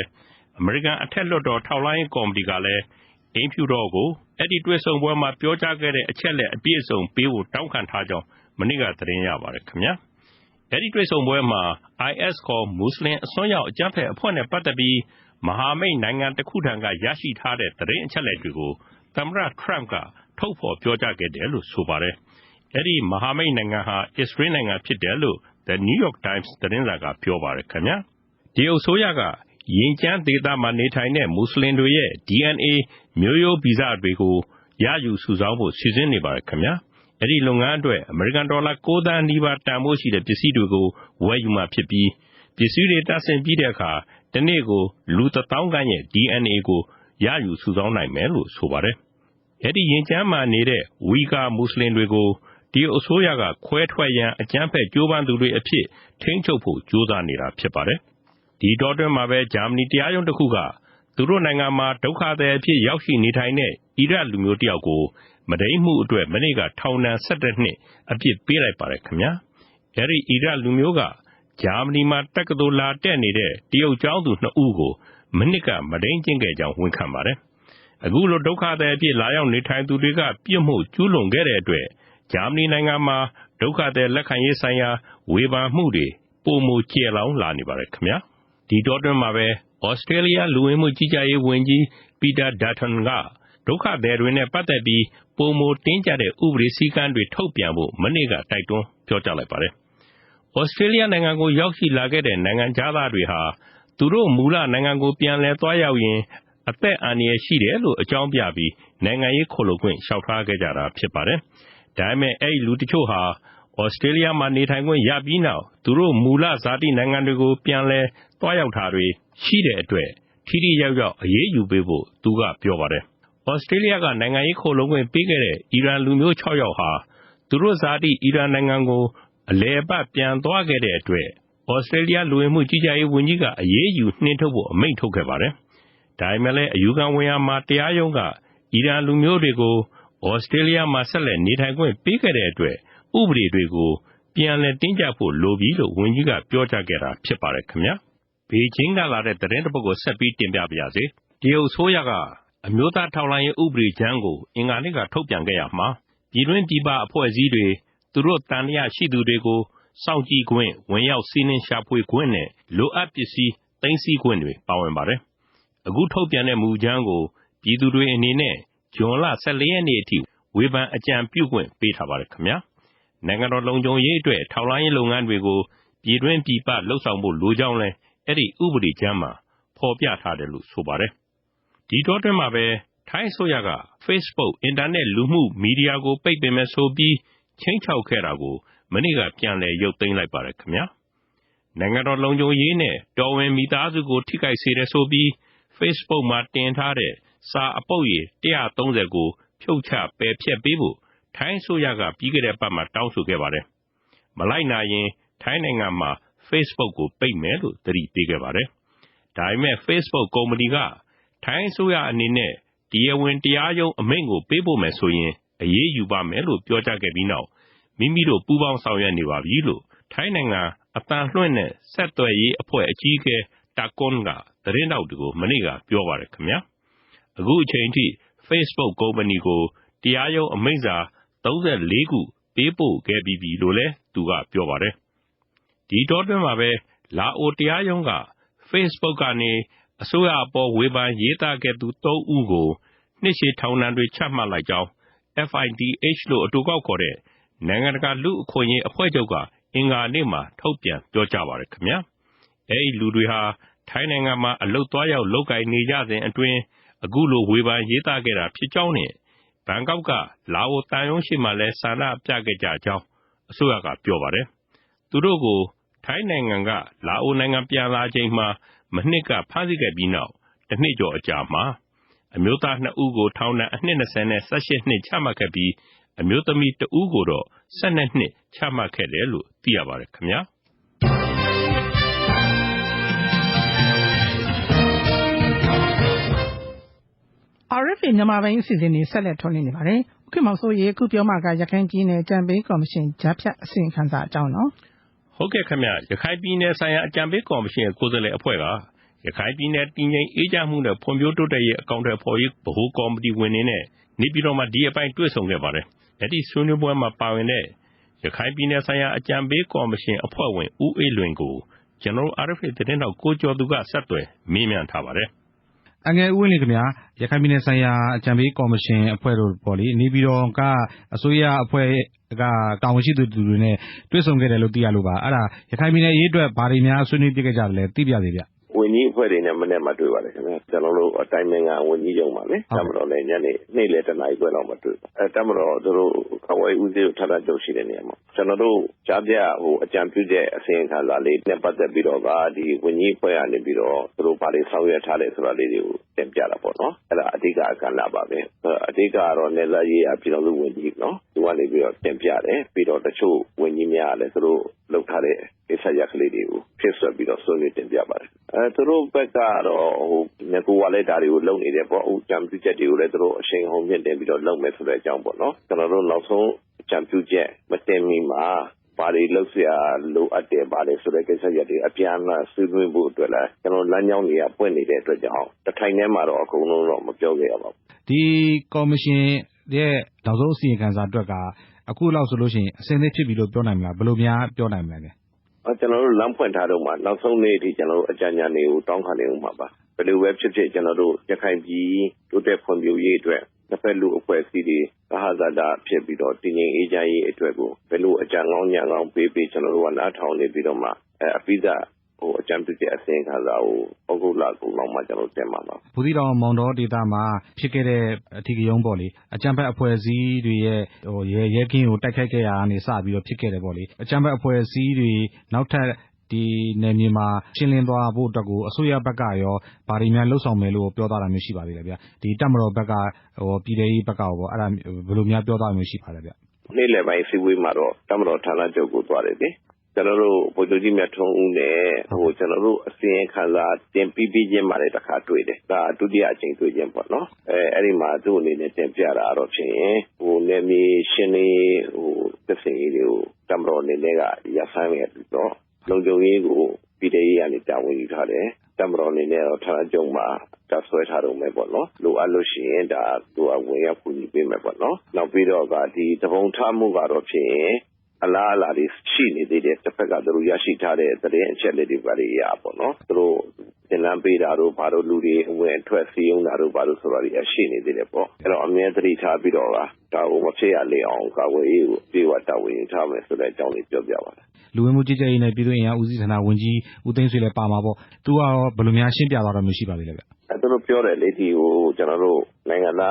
အမေရိကန်အထက်လွှတ်တော်ထောက်လှမ်းရေးကော်မတီကလည်းအိမ်ဖြူတော်ကိုအဲ့ဒီတွေ့ဆုံပွဲမှာပြောကြားခဲ့တဲ့အချက်လက်အပြည့်အစုံပေးဖို့တောင်းခံထားကြောင်းမနေ့ကသတင်းရပါတယ်ခင်ဗျာအဲ့ဒီတွေ့ဆုံပွဲမှာ IS ခေါ်မွတ်စလင်အစွန်းရောက်အကြမ်းဖက်အဖွဲ့နဲ့ပတ်သက်ပြီးမဟာမိတ်နိုင်ငံတစ်ခုထံကရရှိထားတဲ့သတင်းအချက်လက်တွေကိုသမ္မတထရန့်ကထုတ်ဖော်ပြောကြားခဲ့တယ်လို့ဆိုပါတယ်အဲ့ဒီမဟာမိတ်နိုင်ငံဟာအစ္စရေးနိုင်ငံဖြစ်တယ်လို့ The New York Times သတင်းစာကပြောပါတယ်ခင်ဗျာတရုတ်ဆိုရကရင်ကျန်းဒေသမှာနေထိုင်တဲ့မွတ်စလင်တွေရဲ့ DNA မျိုးရိုးဗီဇတွေကိုရယူစုဆောင်းဖို့စီစဉ်နေပါတယ်ခင်ဗျာအဲ့ဒီလုပ်ငန်းအတွက်အမေရိကန်ဒေါ်လာ9 သန်းနီးပါးတန်ဖိုးရှိတဲ့ပစ္စည်းတွေကိုဝယ်ယူမှာဖြစ်ပြီးပစ္စည်းတွေတပ်ဆင်ပြီးတဲ့အခါတနေ့ကိုလူ1000ခန့်ရဲ့ DNA ကိုရယူစုဆောင်းနိုင်မယ်လို့ဆိုပါတယ်အဲ့ဒီရင်ကျန်းမှာနေတဲ့ဝီဂါမွတ်စလင်တွေကိုတရုတ်အစိုးရကခွဲထွက်ရန်အကြမ်းဖက်ကြိုးပမ်းသူတွေအဖြစ်ထိန်းချုပ်ဖို့ကြိုးစားနေတာဖြစ်ပါတယ်ဒီတော့တွင်မှာပဲဂျာမနီတရားရုံးတစ်ခုကသူတို့နိုင်ငံမှာဒုက္ခသည်အဖြစ်ရောက်ရှိနေထိုင်တဲ့အီရတ်လူမျိုးတယောက်ကိုမဒိမ်းမှုအတွက်မနေ့ကထောင်ဒဏ်17နှစ်အပြစ်ပေးလိုက်ပါတယ်ခင်ဗျာအဲဒီအီရတ်လူမျိုးကဂျာမနီမှာတက္ကသိုလ်လာတက်နေတဲ့တရုတ်ကျောင်းသူ2ဦးကိုမနစ်ကမဒိမ်းကျင့်ခဲ့ကြောင်းဝန်ခံပါတယ်အခုလိုဒုက္ခသည်အဖြစ်လာရောက်နေထိုင်သူတွေကပြစ်မှုကျူးလွန်ခဲ့တဲ့အတွက်ဂျာမနီနိုင်ငံမှာဒုက္ခသည်လက်ခံရေးဆိုင်ရာဝေဖန်မှုတွေပိုမိုကျယ်လောင်လာနေပါတယ်ခင်ဗျာဒီတော့တွင်မှာပဲဩစတြေးလျလူဝင်မှုကြီးကြပ်ရေးဝန်ကြီးပီတာဒါထွန်ကဒုက္ခသည်တွေနဲ့ပတ်သက်ပြီးပိုမိုတင်းကျပ်တဲ့ဥပဒေစည်းကမ်းတွေထုတ်ပြန်ဖို့မနေ့ကတိုက်တွန်းပြောကြားလိုက်ပါတယ်ဩစတြေးလျနိုင်ငံကိုရောက်ရှိလာခဲ့တဲ့နိုင်ငံသားတွေဟာသူတို့မူလနိုင်ငံကိုပြန်လည်သွားရောက်ရင်အသက်အန္တရာယ်ရှိတယ်လို့အကြောင်းပြပြီးနိုင်ငံရေးခိုလှုံခွင့်လျှောက်ထားခဲ့ကြတာဖြစ်ပါတယ်ဒါပေမဲ့အဲ့ဒီလူတချို့ဟာဩစတြေးလျမှာနေထိုင်ခွင့်ရပြီးနောက်သူတို့မူလဇာတိနိုင်ငံတွေကိုပြန်လည်သွားရောက်တာတွေရှိတဲ့အတွက်ထိထိရောက်ရောက်အရေးယူပေးဖို့သူကပြောပါတယ်ဩစတြေးလျကနိုင်ငံရေးခိုလှုံခွင့်ပေးခဲ့တဲ့အီရန်လူမျိုး6ယောက်ဟာသူတို့ဇာတိအီရန်နိုင်ငံကိုအလည်အပတ်ပြန်သွားခဲ့တဲ့အတွက်ဩစတြေးလျလူဝင်မှုကြီးကြပ်ရေးဝန်ကြီးကအရေးယူနှင်ထုတ်ဖို့အမိန့်ထုတ်ခဲ့ပါတယ်ဒါပေမဲ့လည်းအယူခံဝင်ရာမှာတရားရုံးကအီရန်လူမျိုးတွေကိုဩစတြေးလျမှာဆက်လက်နေထိုင်ခွင့်ပေးခဲ့တဲ့အတွက်ဥပဒေတွေကိုပြန်လည်တင်းကျပ်ဖို့လိုပြီလို့ဝန်ကြီးကပြောကြားခဲ့တာဖြစ်ပါတယ်ခင်ဗျာဘေကျင်းကလာတဲ့သတင်းတစ်ပုဒ်ကိုဆက်ပြီးတင်ပြပါရစေတရုတ်ဆိုရကအမျိုးသားထောက်လှမ်းရေးဥပဒေကြမ်းကိုအင်္ဂါနေ့ကထုတ်ပြန်ခဲ့ရမှာပြည်တွင်းပြည်ပအဖွဲ့အစည်းတွေသူတို့တန်တရားရှိသူတွေကိုစောင့်ကြည့်ခွင့်ဝင်ရောက်စီးနင်းရှာဖွေခွင့်နဲ့လိုအပ်ပစ္စည်းသိမ်းဆည်းခွင့်တွေပါဝင်ပါတယ်အခုထုတ်ပြန်တဲ့မူကြမ်းကိုပြည်သူတွေအနေနဲ့ဇွန်လ14ရက်နေ့အထိဝေဖန်အကြံပြုခွင့်ပေးထားပါတယ်ခင်ဗျာနိုင်ငံတော်လုံခြုံရေးအတွက်ထောက်လှမ်းရေးလုပ်ငန်းတွေကိုပြည်တွင်းပြည်ပလှုပ်ဆောင်ဖို့လိုကြောင်းလဲအဲ့ဒီဥပဒေကြမ်းမှာဖော်ပြထားတယ်လို့ဆိုပါတယ်ဒီတော့တွင်မှာပဲထိုင်းဆိုရက Facebook အင်တာနက်လူမှုမီဒီယာကိုပိတ်ပင်မယ်ဆိုပြီးချိန်ချောက်ခဲ့တာကိုမနေ့ကပြန်လည်ရုပ်သိမ်းလိုက်ပါတယ်ခင်ဗျာနိုင်ငံတော်လုံခြုံရေးနဲ့တော်ဝင်မိသားစုကိုထိခိုက်စေတယ်ဆိုပြီး Facebook မှာတင်ထားတဲ့စာအပုပ်ရေ130ကိုဖြုတ်ချပယ်ဖျက်ပေးဖို့ထိုင်းဆိုရကပြီးခဲ့တဲ့ပတ်မှာတောင်းဆိုခဲ့ပါတယ်မလိုက်နာရင်ထိုင်းနိုင်ငံမှာ Facebook ကိုပိတ်မယ်လို့သတိပေးခဲ့ပါတယ်ဒါပေမဲ့ Facebook ကုမ္ပဏီကထိုင်းဆိုရအနေနဲ့တရားဝင်တရားရုံးအမိန့်ကိုပေးဖို့မယ်ဆိုရင်အရေးယူပါမယ်လို့ပြောကြားခဲ့ပြီးနောက်မိမိတို့ပူးပေါင်းဆောင်ရွက်နေပါပြီလို့ထိုင်းနိုင်ငံအတန်လွှင့်တဲ့ဆက်သွယ်ရေးအဖွဲ့အကြီးအကဲတာကွန်ကသတင်းတောက်တွေကိုမနေ့ကပြောပါတယ်ခင်ဗျာအခုအချိန်ထိ Facebook ကုမ္ပဏီကိုတရားရုံးအမိန့်စာ34ခုပေးပို့ခဲ့ပြီးပြီလို့လည်းသူကပြောပါတယ်ဒီတော့တွင်မှာပဲလာအိုတရားရုံးက Facebook ကနေအစိုးရအပေါ်ဝေဖန်ရေးသားခဲ့သူ3ဦးကိုနှစ်ရှည်ထောင်ဒဏ်တွေချမှတ်လိုက်ကြောင်း FIDH လို့အတူကောက်ခေါ်တဲ့နိုင်ငံတကာလူ့အခွင့်အရေးအဖွဲ့ချုပ်ကအင်္ဂါနေ့မှာထုတ်ပြန်ပြောကြားပါတယ်ခင်ဗျာအဲဒီလူတွေဟာထိုင်းနိုင်ငံမှာအလုပ်သွားရောက်လုပ်ကိုင်နေကြစဉ်အတွင်းအခုလိုဝေဖန်ရေးသားခဲ့တာဖြစ်ကြောင်းနဲ့ဘန်ကောက်ကလာအိုတန်ယုံရှိမှလည်းဆန္ဒပြခဲ့ကြကြောင်းအစိုးရကပြောပါတယ်သူတို့ကိုထိုင်းနိုင်ငံကလာအိုနိုင်ငံပြန်လာချိန်မှာမနှစ်ကဖမ်းဆီးခဲ့ပြီးနောက်တစ်နှစ်ကျော်အကြာမှာအမျိုးသား2ဦးကိုထောင်ဒဏ်အနှစ်20နဲ့18နှစ်ချမှတ်ခဲ့ပြီးအမျိုးသမီး1ဦးကိုတော့12နှစ်ချမှတ်ခဲ့တယ်လို့သိရပါတယ်ခင်ဗျာRFA မြန်မာပိုင်းအစီအစဉ်တွေဆက်လက်ထုတ်လွှင့်နေပါတယ်။ခင်မောင်စိုးရေအခုပြောမှာကရခိုင်ပြည်နယ်အကြံပေးကော်မရှင်ကြားဖြတ်အစီရင်ခံစာအကြောင်းနော်။ဟုတ်ကဲ့ခင်ဗျ။ရခိုင်ပြည်နယ်ဆိုင်ရာအကြံပေးကော်မရှင်ရဲ့ကိုယ်စားလှယ်အဖွဲ့ကရခိုင်ပြည်နယ်တည်ငြိမ်အေးချမ်းမှုနဲ့ဖွံ့ဖြိုးတိုးတက်ရေးအကောင့်တွေဖော်ရေးဗဟိုကော်မတီဝင်တွေနဲ့နေပြည်တော်မှာဒီအပိုင်းတွေ့ဆုံခဲ့ပါတယ်။ဒီဆွေးနွေးပွဲမှာပါဝင်တဲ့ရခိုင်ပြည်နယ်ဆိုင်ရာအကြံပေးကော်မရှင်အဖွဲ့ဝင်ဦးအေးလွင်ကိုကျွန်တော် RFA သတင်းတော်ကိုကျော်သူကဆက်သွယ်မေးမြန်းထားပါတယ်အငယ်ဦးဝင်းလေးခင်ဗျာရခိုင်ပြည်နယ်ဆိုင်ရာအကြံပေးကော်မရှင်အဖွဲ့တို့ပေါ့လေနေပြည်တော်ကအစိုးရအဖွဲ့ကတာဝန်ရှိသူတွေနဲ့တွေ့ဆုံခဲ့တယ်လို့သိရလို့ပါအဲ့ဒါရခိုင်ပြည်နယ်အရေးအတွက်ဘာတွေများဆွေးနွေးပြခဲ့ကြတယ်လဲသိပြသေးဗျဝန်ကြီးအဖွဲ့တွေနဲ့မနေ့မှတွေ့ပါတယ်ခင်ဗျာကျွန်တော်တို့အတိုင်းမင်္ဂဝန်ကြီးရုံးပါလေတမတော်လည်းညနေနေ့လေတနားရီခွဲလောက်မှတွေ့တမတော်တို့ခဝဲဦးစီးကိုထပ်ထပ်ကြုံရှိတဲ့နေရာမှာကျွန်တော်တို့ကြားပြအကြံပြုတဲ့အစီရင်ခံစာလေးနဲ့ပတ်သက်ပြီးတော့ဒီဝန်ကြီးအဖွဲ့ကနေပြီးတော့သူတို့ဘာတွေဆောင်ရွက်ထားလဲဆိုတာလေးတွေကိုတင်ပြတာပေါ့နော်အဲ့ဒါအဓိကအကန့်လာပါပဲအဓိကကတော့နေသားရေးအပြည်တော်စုဝန်ကြီးနော်သူကနေပြီးတော့တင်ပြတယ်ပြီးတော့တချို့ဝန်ကြီးများလည်းသူတို့လုပ်ထားတဲ့ကိစ္စရပ်ကလေးတွေကိုဖြစ်ဆွဲပြီးတော့ဆွေးနွေးတင်ပြပါတယ်သူတို့ဘက်ကတော့ငကူကလည်းဒါတွေကိုလုပ်နေတယ်ပေါ့အကြံပြုချက်တွေကိုလည်းသူတို့အရှိန်ဟုန်မြင့်တင်ပြီးတော့လုပ်မယ်ဆိုတဲ့အကြောင်းပေါ့နော်ကျွန်တော်တို့နောက်ဆုံးအကြံပြုချက်မတင်မီမှာဘာတွေလုပ်เสียလိုအပ်တယ်ဘာလဲဆိုတဲ့ကိစ္စရပ်တွေအပြန်အလှန်ဆွေးနွေးဖို့အတွက်လည်းကျွန်တော်လမ်းကြောင်းတွေကပွင့်နေတဲ့အတွက်ကြောင့်တစ်ထိုင်ထဲမှာတော့အကုန်လုံးတော့မပြောခဲ့ရပါဘူးဒီကော်မရှင်ရဲ့နောက်ဆုံးအစီရင်ခံစာအတွက်ကအခုလောက်ဆိုလို့ရှိရင်အစင်းသေးဖြစ်ပြီလို့ပြောနိုင်မလားဘယ်လိုများပြောနိုင်မလဲကျွန်တော်တို့လမ်းဖွင့်ထားတော့မှနောက်ဆုံးနေ့ဒီကျွန်တော်တို့အကြံဉာဏ်တွေကိုတောင်းခံနေဦးမှာပါဘယ်လိုပဲဖြစ်ဖြစ်ကျွန်တော်တို့ရခိုင်ပြည်တိုးတက်ဖွံ့ဖြိုးရေးအတွက်တစ်ဖက်လူအဖွဲ့အစည်းတွေသဟဇာတဖြစ်ပြီးတော့တည်ငြိမ်အေးချမ်းရေးအတွက်ကိုဘယ်လိုအကြံကောင်းဉာဏ်ကောင်းပေးကျွန်တော်တို့ကနားထောင်နေပြီးတော့မှအပိဓာအကြံပြုတဲ့အစီရင်ခံစာကိုဩဂုတ်လကုန်လောက်မှကျွန်တော်တင်မှာပါဘူးသီးတောင်မောင်တော်ဒေသမှာဖြစ်ခဲ့တဲ့အထီးကရုံးပေါ့လေအကြံဖက်အဖွဲ့အစည်းတွေရဲ့ရဲကင်းကိုတိုက်ခိုက်ခဲ့ရတာကနေစပြီးတော့ဖြစ်ခဲ့တယ်ပေါ့လေအကြံဖက်အဖွဲ့အစည်းတွေနောက်ထပ်ဒီနယ်မြေမှာရှင်းလင်းသွားဖို့အတွက်ကိုအစိုးရဘက်ကရောဘာတွေများလှုပ်ဆောင်မယ်လို့ပြောသွားတာမျိုးရှိပါသေးတယ်ဗျဒီတပ်မတော်ဘက်ကပြည်ထောင်ရေးဘက်ကရောပေါ့အဲ့ဒါဘယ်လိုများပြောသွားမျိုးရှိပါလဲဗျနေ့လယ်ပိုင်းစီဝေးမှာတော့တပ်မတော်ဌာနချုပ်ကိုသွားတယ်ဗျကျွန်တော်တို့ဗိုလ်ချုပ်ကြီးမြတ်ထွန်းဦးနဲ့ကျွန်တော်တို့အစီရင်ခံစာတင်ပြီးချင်းမှလည်းတစ်ခါတွေ့တယ်ဒါဒုတိယအကြိမ်တွေ့ချင်းပေါ့နော်အဲ့ဒီမှာသူ့အနေနဲ့တင်ပြတာတော့ဖြင့်နယ်မြေရှင်းလင်းသက်ဆိုင်ရေးတွေကိုတပ်မတော်အနေနဲ့ကရဆိုင်ရပြီးတော့လုံခြုံရေးကိုပြည်ထောင်ရေးကနေတာဝန်ယူထားတယ်တပ်မတော်အနေနဲ့တော့ဌာနချုပ်မှာတပ်ဆွဲထားတော့မယ်ပေါ့နော်လိုအပ်လို့ရှိရင်ဒါသူကဝင်ရောက်ကူညီပေးမယ်ပေါ့နော်နောက်ပြီးတော့ဒီတပုံထားမှုကတော့ဖြင့်အလားအလာတွေရှိနေသေးတယ်တစ်ဖက်ကသူတို့ရရှိထားတဲ့သတင်းအချက်လက်တွေပါတွေရပေါ့နော်သူတို့သင်တန်းပေးတာတို့ဘာလို့လူတွေဝင်ထွက်စည်းရုံးတာတို့ဘာလို့ဆိုတာတွေရှိနေသေးတယ်ပေါ့အဲ့တော့အမြဲတမ်းထားပြီးတော့ဒါကိုမဖြစ်ရလေအောင်ကာဝေးရေးကိုပြေဝတာဝန်ယူထားမယ်ဆိုတဲ့အကြောင်းလေးပြောပြပါတယ်လူဝင်မှုကြီးကြပ်ရေးနဲ့ပြည်သူ့အင်အားဦးစီးဌာနဝန်ကြီးဦးသိန်းဆွေလည်းပါမှာပေါ့သူကရောဘယ်လိုများရှင်းပြသွားတာမျိုးရှိပါသေးလဲဗျသူတို့ပြောတယ်လေဒီကိုကျွန်တော်တို့နိုင်ငံသာ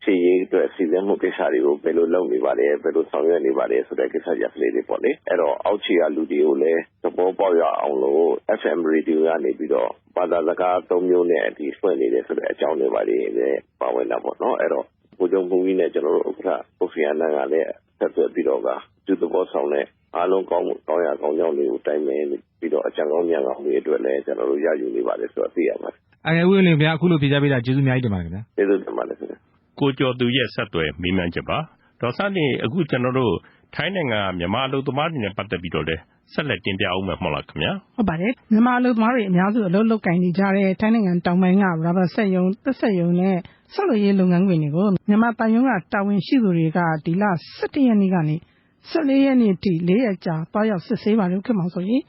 းဖြည့်ရေးအတွက်စီစဉ်မှုကိစ္စတွေကိုဘယ်လိုလုပ်နေပါလဲဘယ်လိုဆောင်ရွက်နေပါလဲဆိုတဲ့ကိစ္စရပ်လေးတွေပေါ့လေအဲ့တော့အောက်ခြေကလူတွေကိုလည်းသဘောပေါက်ရအောင်လို့ FM radio ကနေပြီးတော့ဘာသာစကား၃မျိုးနဲ့ဒီဖွင့်နေတယ်ဆိုတဲ့အကြောင်းတွေပါလေပါဝင်တာပေါ့နော်အဲ့တော့ဘုံဘုံကြီးနဲ့ကျွန်တော်တို့ဥက္ကဋ္ဌကိုဖီအာနန်ကလည်းဆက်သွယ်ပြီးတော့သူသဘောဆောင်တဲ့အားလုံးကောင်းရကောင်းကြောင်းတွေကိုတိုင်ပင်ပြီးတော့အကြံကောင်းဉာဏ်ကောင်းတွေအတွက်လည်းကျွန်တော်တို့ရယူနေပါတယ်ဆိုတော့သိရပါတယ်အငယ်ဦးလေးဗျာအခုလိုဖြေကြားပေးတာကျေးဇူးအများကြီးတင်ပါတယ်ခင်ဗျာကျေးဇူးတင်ပါတယ်ခင်ဗျာကိုကျော်သူရဲ့ဆက်သွယ်မေးမြန်းချက်ပါဒေါ်စန်းနေအခုကျွန်တော်တို့ထိုင်းနိုင်ငံမြန်မာအလုပ်သမားတွေနဲ့ပတ်သက်ပြီးတော့လည်းဆက်လက်တင်ပြအောင်မယ်မဟုတ်လားခင်ဗျာဟုတ်ပါတယ်မြန်မာအလုပ်သမားတွေအများစုအလုပ်လုပ်ကိုင်နေကြတဲ့ထိုင်းနိုင်ငံတောင်ပိုင်းကရာဘာဆက်ယုံသက်ဆက်ယုံနဲ့ဆောက်လုပ်ရေးလုပ်ငန်းခွင်တွေကိုမြန်မာတိုင်ယုံကတာဝန်ရှိသူတွေကဒီလ17ရက်နေ့ကနေ14ရက်နေ့ထိ4ရက်ကြာတွားရောက်စစ်ဆေးပါတယ်ခင်ဗျာဆိုရင်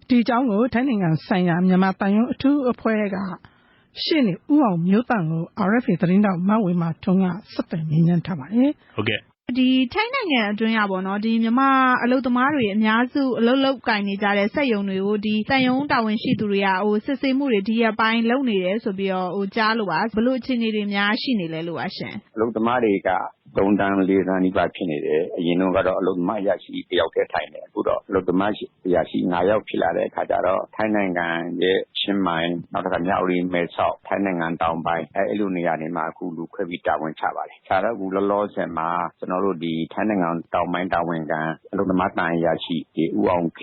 ဒီအကြောင်းကိုထိုင်းနိုင်ငံဆိုင်ရာမြန်မာတန်ယုံအထူးအဖွဲ့ကရှေ့နေဦးအောင်မျိုးတန့်ကို RFA သတင်းတောက်မဝေမာထွန်းကဆက်သွယ်မြင်းမြန်းထားပါတယ်ဟုတ်ကဲ့ဒီထိုင်းနိုင်ငံအတွင်းရပါတော့ဒီမြန်မာအလုပ်သမားတွေအများစုအလုပ်လုပ်ကင်နေကြတဲ့စက်ရုံတွေကိုဒီတန်ယုံတာဝန်ရှိသူတွေကစစ်ဆေးမှုတွေဒီရက်ပိုင်းလုပ်နေတယ်ဆိုပြီးတော့ကြားလို့ပါဘလို့အခြေအနေတွေများရှိနေလဲလို့ပါရှင်အလုပ်သမားတွေက3 တန်း 4 တန်းနီးပါးဖြစ်နေတယ်အရင်တော့အလုပ်သမားအရာရှိတယောက်တည်းထိုင်တယ်အခုတော့အလုပ်သမားအရာရှိ9ယောက်ဖြစ်လာတဲ့အခါကျတော့ထိုင်းနိုင်ငံရဲ့ချင်းမိုင်နောက်တစ်ခါမြောက်ဦးမဲဆောက်ထိုင်းနိုင်ငံတောင်ပိုင်းအဲ့လိုနေရာတွေမှာအခုလူခွဲပြီးတာဝန်ချပါတယ်ခြားတော့အခုလောလောဆယ်မှာကျွန်တော်တို့ဒီထိုင်းနိုင်ငံတောင်ပိုင်းတာဝန်ခံအလုပ်သမားတန်အရာရှိဒီဦးအောင်ခင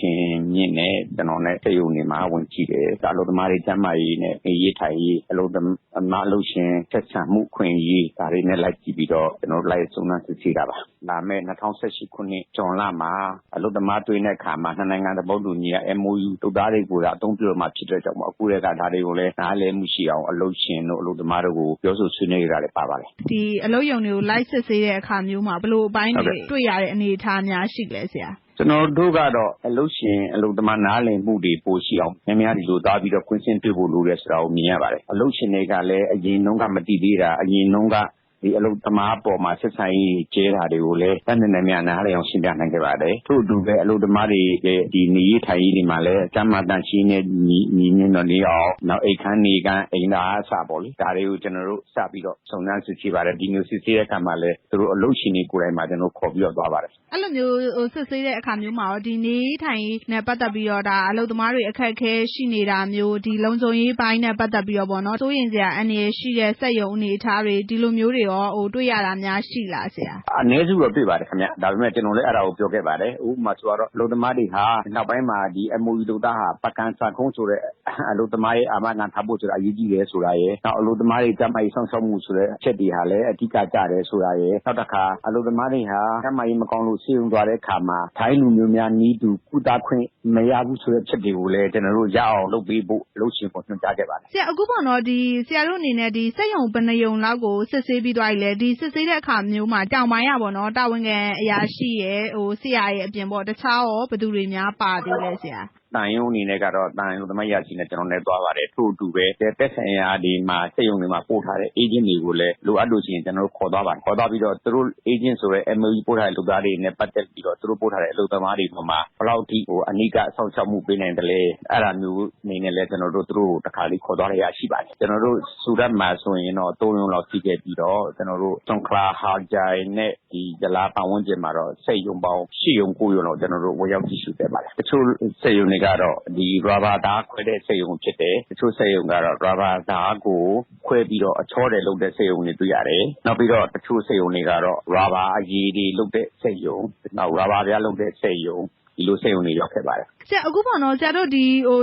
်မြင့်နဲ့ကျွန်တော်နဲ့တရုံနေမှာဝင်ကြည့်တယ်အလုပ်သမားတွေကျန်းမာရေးနဲ့ရေးထိုင်ရေးအလုပ်သမားအလုပ်ရှင်ဆက်ဆံမှုခွင့်ရေးဒါတွေနဲ့လိုက်ကြည့်ပြီးတော့ကျွန်တော်လိုက်စုံစမ်းစစ်ဆေးတာပါလာမယ့်2018ခုနှစ်ဇွန်လမှာအလုပ်သမားတွေ့တဲ့အခါမှာနှစ်နိုင်ငံသဘောတူညီရ MOU တုတ်သားတွေကိုအသုံးပြုမှဖြစ်တဲ့ကြောင့်အခုတည်းကဒါတွေကိုလည်းနားလည်မှုရှိအောင်အလုပ်ရှင်တို့အလုပ်သမားတို့ကိုပြောဆိုဆွေးနွေးကြတယ်ပါပါတယ်ဒီအလုပ်ရုံတွေကိုလိုက်စစ်ဆေးတဲ့အခါမျိုးမှာဘယ်လိုအပိုင်းတွေတွေ့ရတဲ့အနေအထားများရှိလဲဆရာကျွန်တော်တို့ကတော့အလုပ်ရှင်အလုပ်သမားနားလည်မှုတွေပိုရှိအောင်များများဒီလိုသားပြီးတော့ခွင့်စင်တွေ့ဖို့လိုတယ်ဆိုတာကိုမြင်ရပါတယ်အလုပ်ရှင်တွေကလည်းအရင်တုန်းကမတည်သေးတာအရင်တုန်းကဒီအလုပ်သမားပေါ်မှာဆက်ဆံရေးကျဲတာတွေကိုလည်းတန်းနေများနားလည်အောင်ရှင်းပြနိုင်ကြပါတယ်ထို့အတူပဲအလုပ်သမားတွေရဲ့ဒီနေရေးထိုင်ရေးတွေမှာလည်းအကျမ်းမာတန်ရှင်းတဲ့ညီညွတ်တော်နေအောင်နောက်အိတ်ခမ်းနေကအိမ်သာအစပေါ့လေဒါတွေကိုကျွန်တော်တို့စပြီးတော့စုံစမ်းစစ်ဆေးပါတယ်ဒီမျိုးစစ်ဆေးတဲ့အခါမှာလည်းသူတို့အလုပ်ရှင်တွေကိုယ်တိုင်မှာကျွန်တော်ခေါ်ပြီးတော့သွားပါတယ်အဲ့လိုမျိုးစစ်ဆေးတဲ့အခါမျိုးမှာဒီနေထိုင်နဲ့ပတ်သက်ပြီးတော့ဒါအလုပ်သမားတွေအခက်အခဲရှိနေတာမျိုးဒီလုံခြုံရေးပိုင်းနဲ့ပတ်သက်ပြီးတော့ပေါ့နော်စိုးရင်စရာအနေရရှိတဲ့စက်ရုံအနေအထားတွေဒီလိုမျိုးတွေရောတွေ့ရတာများရှိလားဆရာအနည်းစုတော့တွေ့ပါတယ်ခင်ဗျဒါပေမဲ့ကျွန်တော်လည်းအဲ့ဒါကိုပြောခဲ့ပါတယ်ဥပမာဆိုတော့အလုပ်သမားတွေဟာနောက်ပိုင်းမှာဒီ MOU တုတ်သားဟာပကံစာကုန်းဆိုတဲ့အလုပ်သမားရဲ့အာမခံထားဖို့ဆိုတာအရေးကြီးတယ်ဆိုတာရယ်နောက်အလုပ်သမားတွေကျန်းမာရေးဆောင်ရှောက်မှုဆိုတဲ့အချက်တွေဟာလည်းအဓိကကြတယ်ဆိုတာရယ်နောက်တစ်ခါအလုပ်သမားတွေဟာကျန်းမာရေးမကောင်းလို့ဆေးရုံသွားတဲ့အခါမှာထိုင်းလူမျိုးများနီးတူကုသခွင့်မရဘူးဆိုတဲ့အချက်တွေကိုလည်းကျွန်တော်တို့ရအောင်လုပ်ပေးဖို့အလုပ်ရှင်ပေါ်ညွှန်ကြားခဲ့ပါတယ်ဆရာအခုပေါ့နော်ဒီဆရာတို့အနေနဲ့ဒီစက်ရုံဘယ်နှရုံလောက်ကိုစစ်ဆေးပြီးသွားပြီလဲဒီစစ်ဆေးတဲ့အခါမျိုးမှာတောင်ပိုင်းရပေါ့နော်တာဝန်ခံအရာရှိရဲ့ဆရာရဲ့အပြင်ပေါ့တခြားရောဘယ်သူတွေများပါသေးလဲဆရာတန်ယုံအနေနဲ့ကတော့တန်ယုံသမားရရှိနေကျွန်တော်လည်းသွားပါတယ်ထို့အတူပဲတက်ဆိုင်ရာဒီမှာစက်ရုံတွေမှာပို့ထားတဲ့ agent တွေကိုလည်းလိုအပ်လို့ရှိရင်ကျွန်တော်တို့ခေါ်သွားပါတယ်ခေါ်သွားပြီးတော့သူတို့ agent ဆိုတဲ့ MOU ပို့ထားတဲ့လုပ်သားတွေနဲ့ပတ်သက်ပြီးတော့သူတို့ပို့ထားတဲ့အလုပ်သမားတွေမှာဘယ်လောက်ထိအနိကဆောက်ရှောက်မှုပေးနိုင်တယ်လဲအဲ့ဒါမျိုးအနေနဲ့လည်းကျွန်တော်တို့သူတို့တစ်ခါလေးခေါ်သွားရရှိပါတယ်ကျွန်တော်တို့စူရတ်မှာဆိုရင်တော့3ရုံလောက်ရှိခဲ့ပြီးတော့ကျွန်တော်တို့ဆွန်ခလာဟာဂျိုင်နဲ့ဒီဂျလာပတ်ဝန်းကျင်မှာတော့စက်ရုံပေါင်း10ရုံ9ရုံလောက်ကျွန်တော်တို့ဝင်ရောက်ကြည့်ရှုခဲ့ပါတယ်တချို့စက်ရုံတွေကတော့ဒီရာဘာဓာတ်ခွဲတဲ့စက်ရုံဖြစ်တယ်တချို့စက်ရုံကတော့ရာဘာဓာတ်ကိုခွဲပြီးတော့အချောတယ်လုပ်တဲ့စက်ရုံတွေတွေ့ရတယ်နောက်ပြီးတော့တချို့စက်ရုံတွေကတော့ရာဘာအရည်တွေလုပ်တဲ့စက်ရုံနောက်ရာဘာပြားလုပ်တဲ့စက်ရုံဒီလိုစက်ရုံတွေရောက်ခဲ့ပါတယ်ဆရာအခုပေါ့နော်ဆရာတို့ဒီ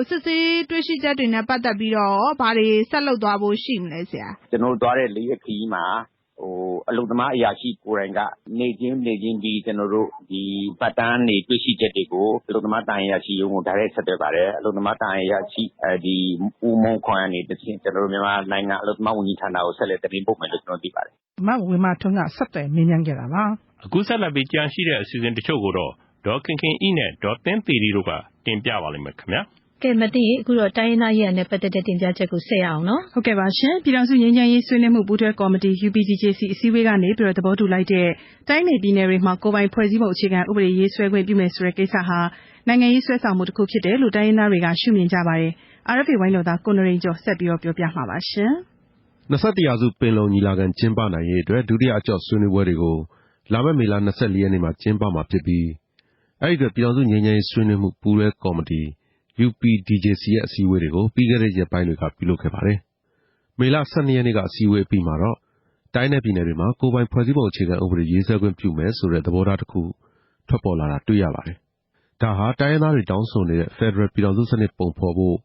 စစ်ဆေးတွေ့ရှိချက်တွေနဲ့ပတ်သက်ပြီးတော့ဘာတွေဆက်လုပ်သွားဖို့ရှိမလဲဆရာကျွန်တော်သွားတဲ့၄ရက်ခရီးမှာအလုပ်သမားအရာရှိကိုယ်တိုင်ကနေချင်းပြီးကျွန်တော်တို့ဒီပတ်တန်းနေတွေ့ရှိချက်တွေကိုအလုပ်သမားတာဝန်အရာရှိရုံးကိုဒါရိုက်ဆက်သွယ်ပါတယ်အလုပ်သမားတာဝန်အရာရှိဒီဦးမုံခွန်ကနေတချင်းကျွန်တော်တို့မြန်မာနိုင်ငံအလုပ်သမားဝန်ကြီးဌာနကိုဆက်လက်တင်ပို့မယ်လို့ကျွန်တော်သိပါတယ်မဝေမာထွန်းကဆက်သွယ်မြင်းမြန်းခဲ့တာပါအခုဆက်လက်ပြီးကြံရှိတဲ့အစီအစဉ်တချို့ကိုတော့ဒေါ်ခင်ခင်ဤနဲ့ဒေါ်သင်းသီရီတို့ကတင်ပြပါလိမ့်မယ်ခင်ဗျာကဲမသိအခုတော့တိုင်းရင်းသားရေးနဲ့ပတ်သက်တဲ့တင်ပြချက်ကိုဆက်ရအောင်နော်ဟုတ်ကဲ့ပါရှင်ပြည်ထောင်စုငြိမ်းချမ်းရေးဆွေးနွေးမှုပူးတွဲကော်မတီ UPDJC အစည်းအဝေးကနေပြီးတော့သဘောတူလိုက်တဲ့တိုင်းနယ်ပြည်နယ်တွေမှာကိုယ်ပိုင်ဖွဲ့စည်းပုံအခြေခံဥပဒေရေးဆွဲခွင့်ပြုမယ်ဆိုတဲ့ကိစ္စဟာနိုင်ငံရေးဆွဲဆောင်မှုတစ်ခုဖြစ်တယ်လို့တိုင်းရင်းသားတွေကရှုမြင်ကြပါတယ် RFA ဝိုင်းတော်သားကိုနရိန်ကျော်ဆက်ပြီးတော့ပြောပြမှာပါရှင်21ရာစုပင်လုံညီလာခံကျင်းပနိုင်ရေးအတွက်ဒုတိယအကြော့ဆွေးနွေးပွဲတွေကိုလာမယ့်မေလ24ရက်နေ့မှာကျင်းပမှာဖြစ်ပြီးအဲဒီအတွက်ပြည်ထောင်စုငြိမ်းချမ်းရေးဆွေးနွေးမှုပူးတွဲကော်မတီ UPDJC ရဲ့အစည်းအဝေးတွေကိုပြီးခဲ့တဲ့ရက်ပိုင်းတွေကပြုလုပ်ခဲ့ပါတယ်။မေလ12ရက်နေ့ကအစည်းအဝေးပြီးမှာတော့တိုင်းနယ်ပြည်နယ်တွေမှာကိုယ်ပိုင်ဖွဲ့စည်းပုံအခြေခံဥပဒေရေးဆွဲခွင့်ပြုမယ်ဆိုတဲ့သဘောထားတစ်ခုထွက်ပေါ်လာတာတွေ့ရပါတယ်။ဒါဟာတိုင်းရင်းသားတွေတောင်းဆိုနေတဲ့ Federal ပြည်ထောင်စုစနစ်ပုံဖော်ဖို့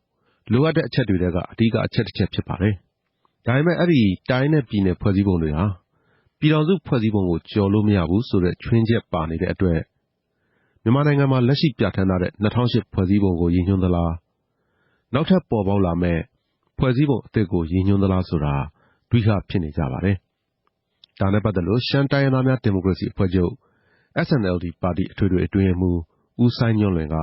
လိုအပ်တဲ့အချက်တွေထဲကအဓိကအချက်တစ်ချက်ဖြစ်ပါတယ်။ဒါပေမဲ့အဲ့ဒီတိုင်းနယ်ပြည်နယ်ဖွဲ့စည်းပုံတွေဟာပြည်ထောင်စုဖွဲ့စည်းပုံကိုကျော်လို့မရဘူးဆိုတဲ့ချွင်းချက်ပါနေတဲ့အတွက်မြန်မာနိုင်ငံမှာလက်ရှိပြဋ္ဌာန်းထားတဲ့2008ဖွဲ့စည်းပုံကိုရည်ညွှန်းသလားနောက်ထပ်ပေါ်ပေါက်လာမဲ့ဖွဲ့စည်းပုံအသစ်ကိုရည်ညွှန်းသလားဆိုတာတွေးခါဖြစ်နေကြပါတယ်။ဒါနဲ့ပတ်သက်လို့ရှမ်းတိုင်းရင်းသားများဒီမိုကရေစီအဖွဲ့ချုပ် SNLD ပါတီအထွေထွေအတွင်းရေးမှူးဦးစိုင်းညွန့်လွင်က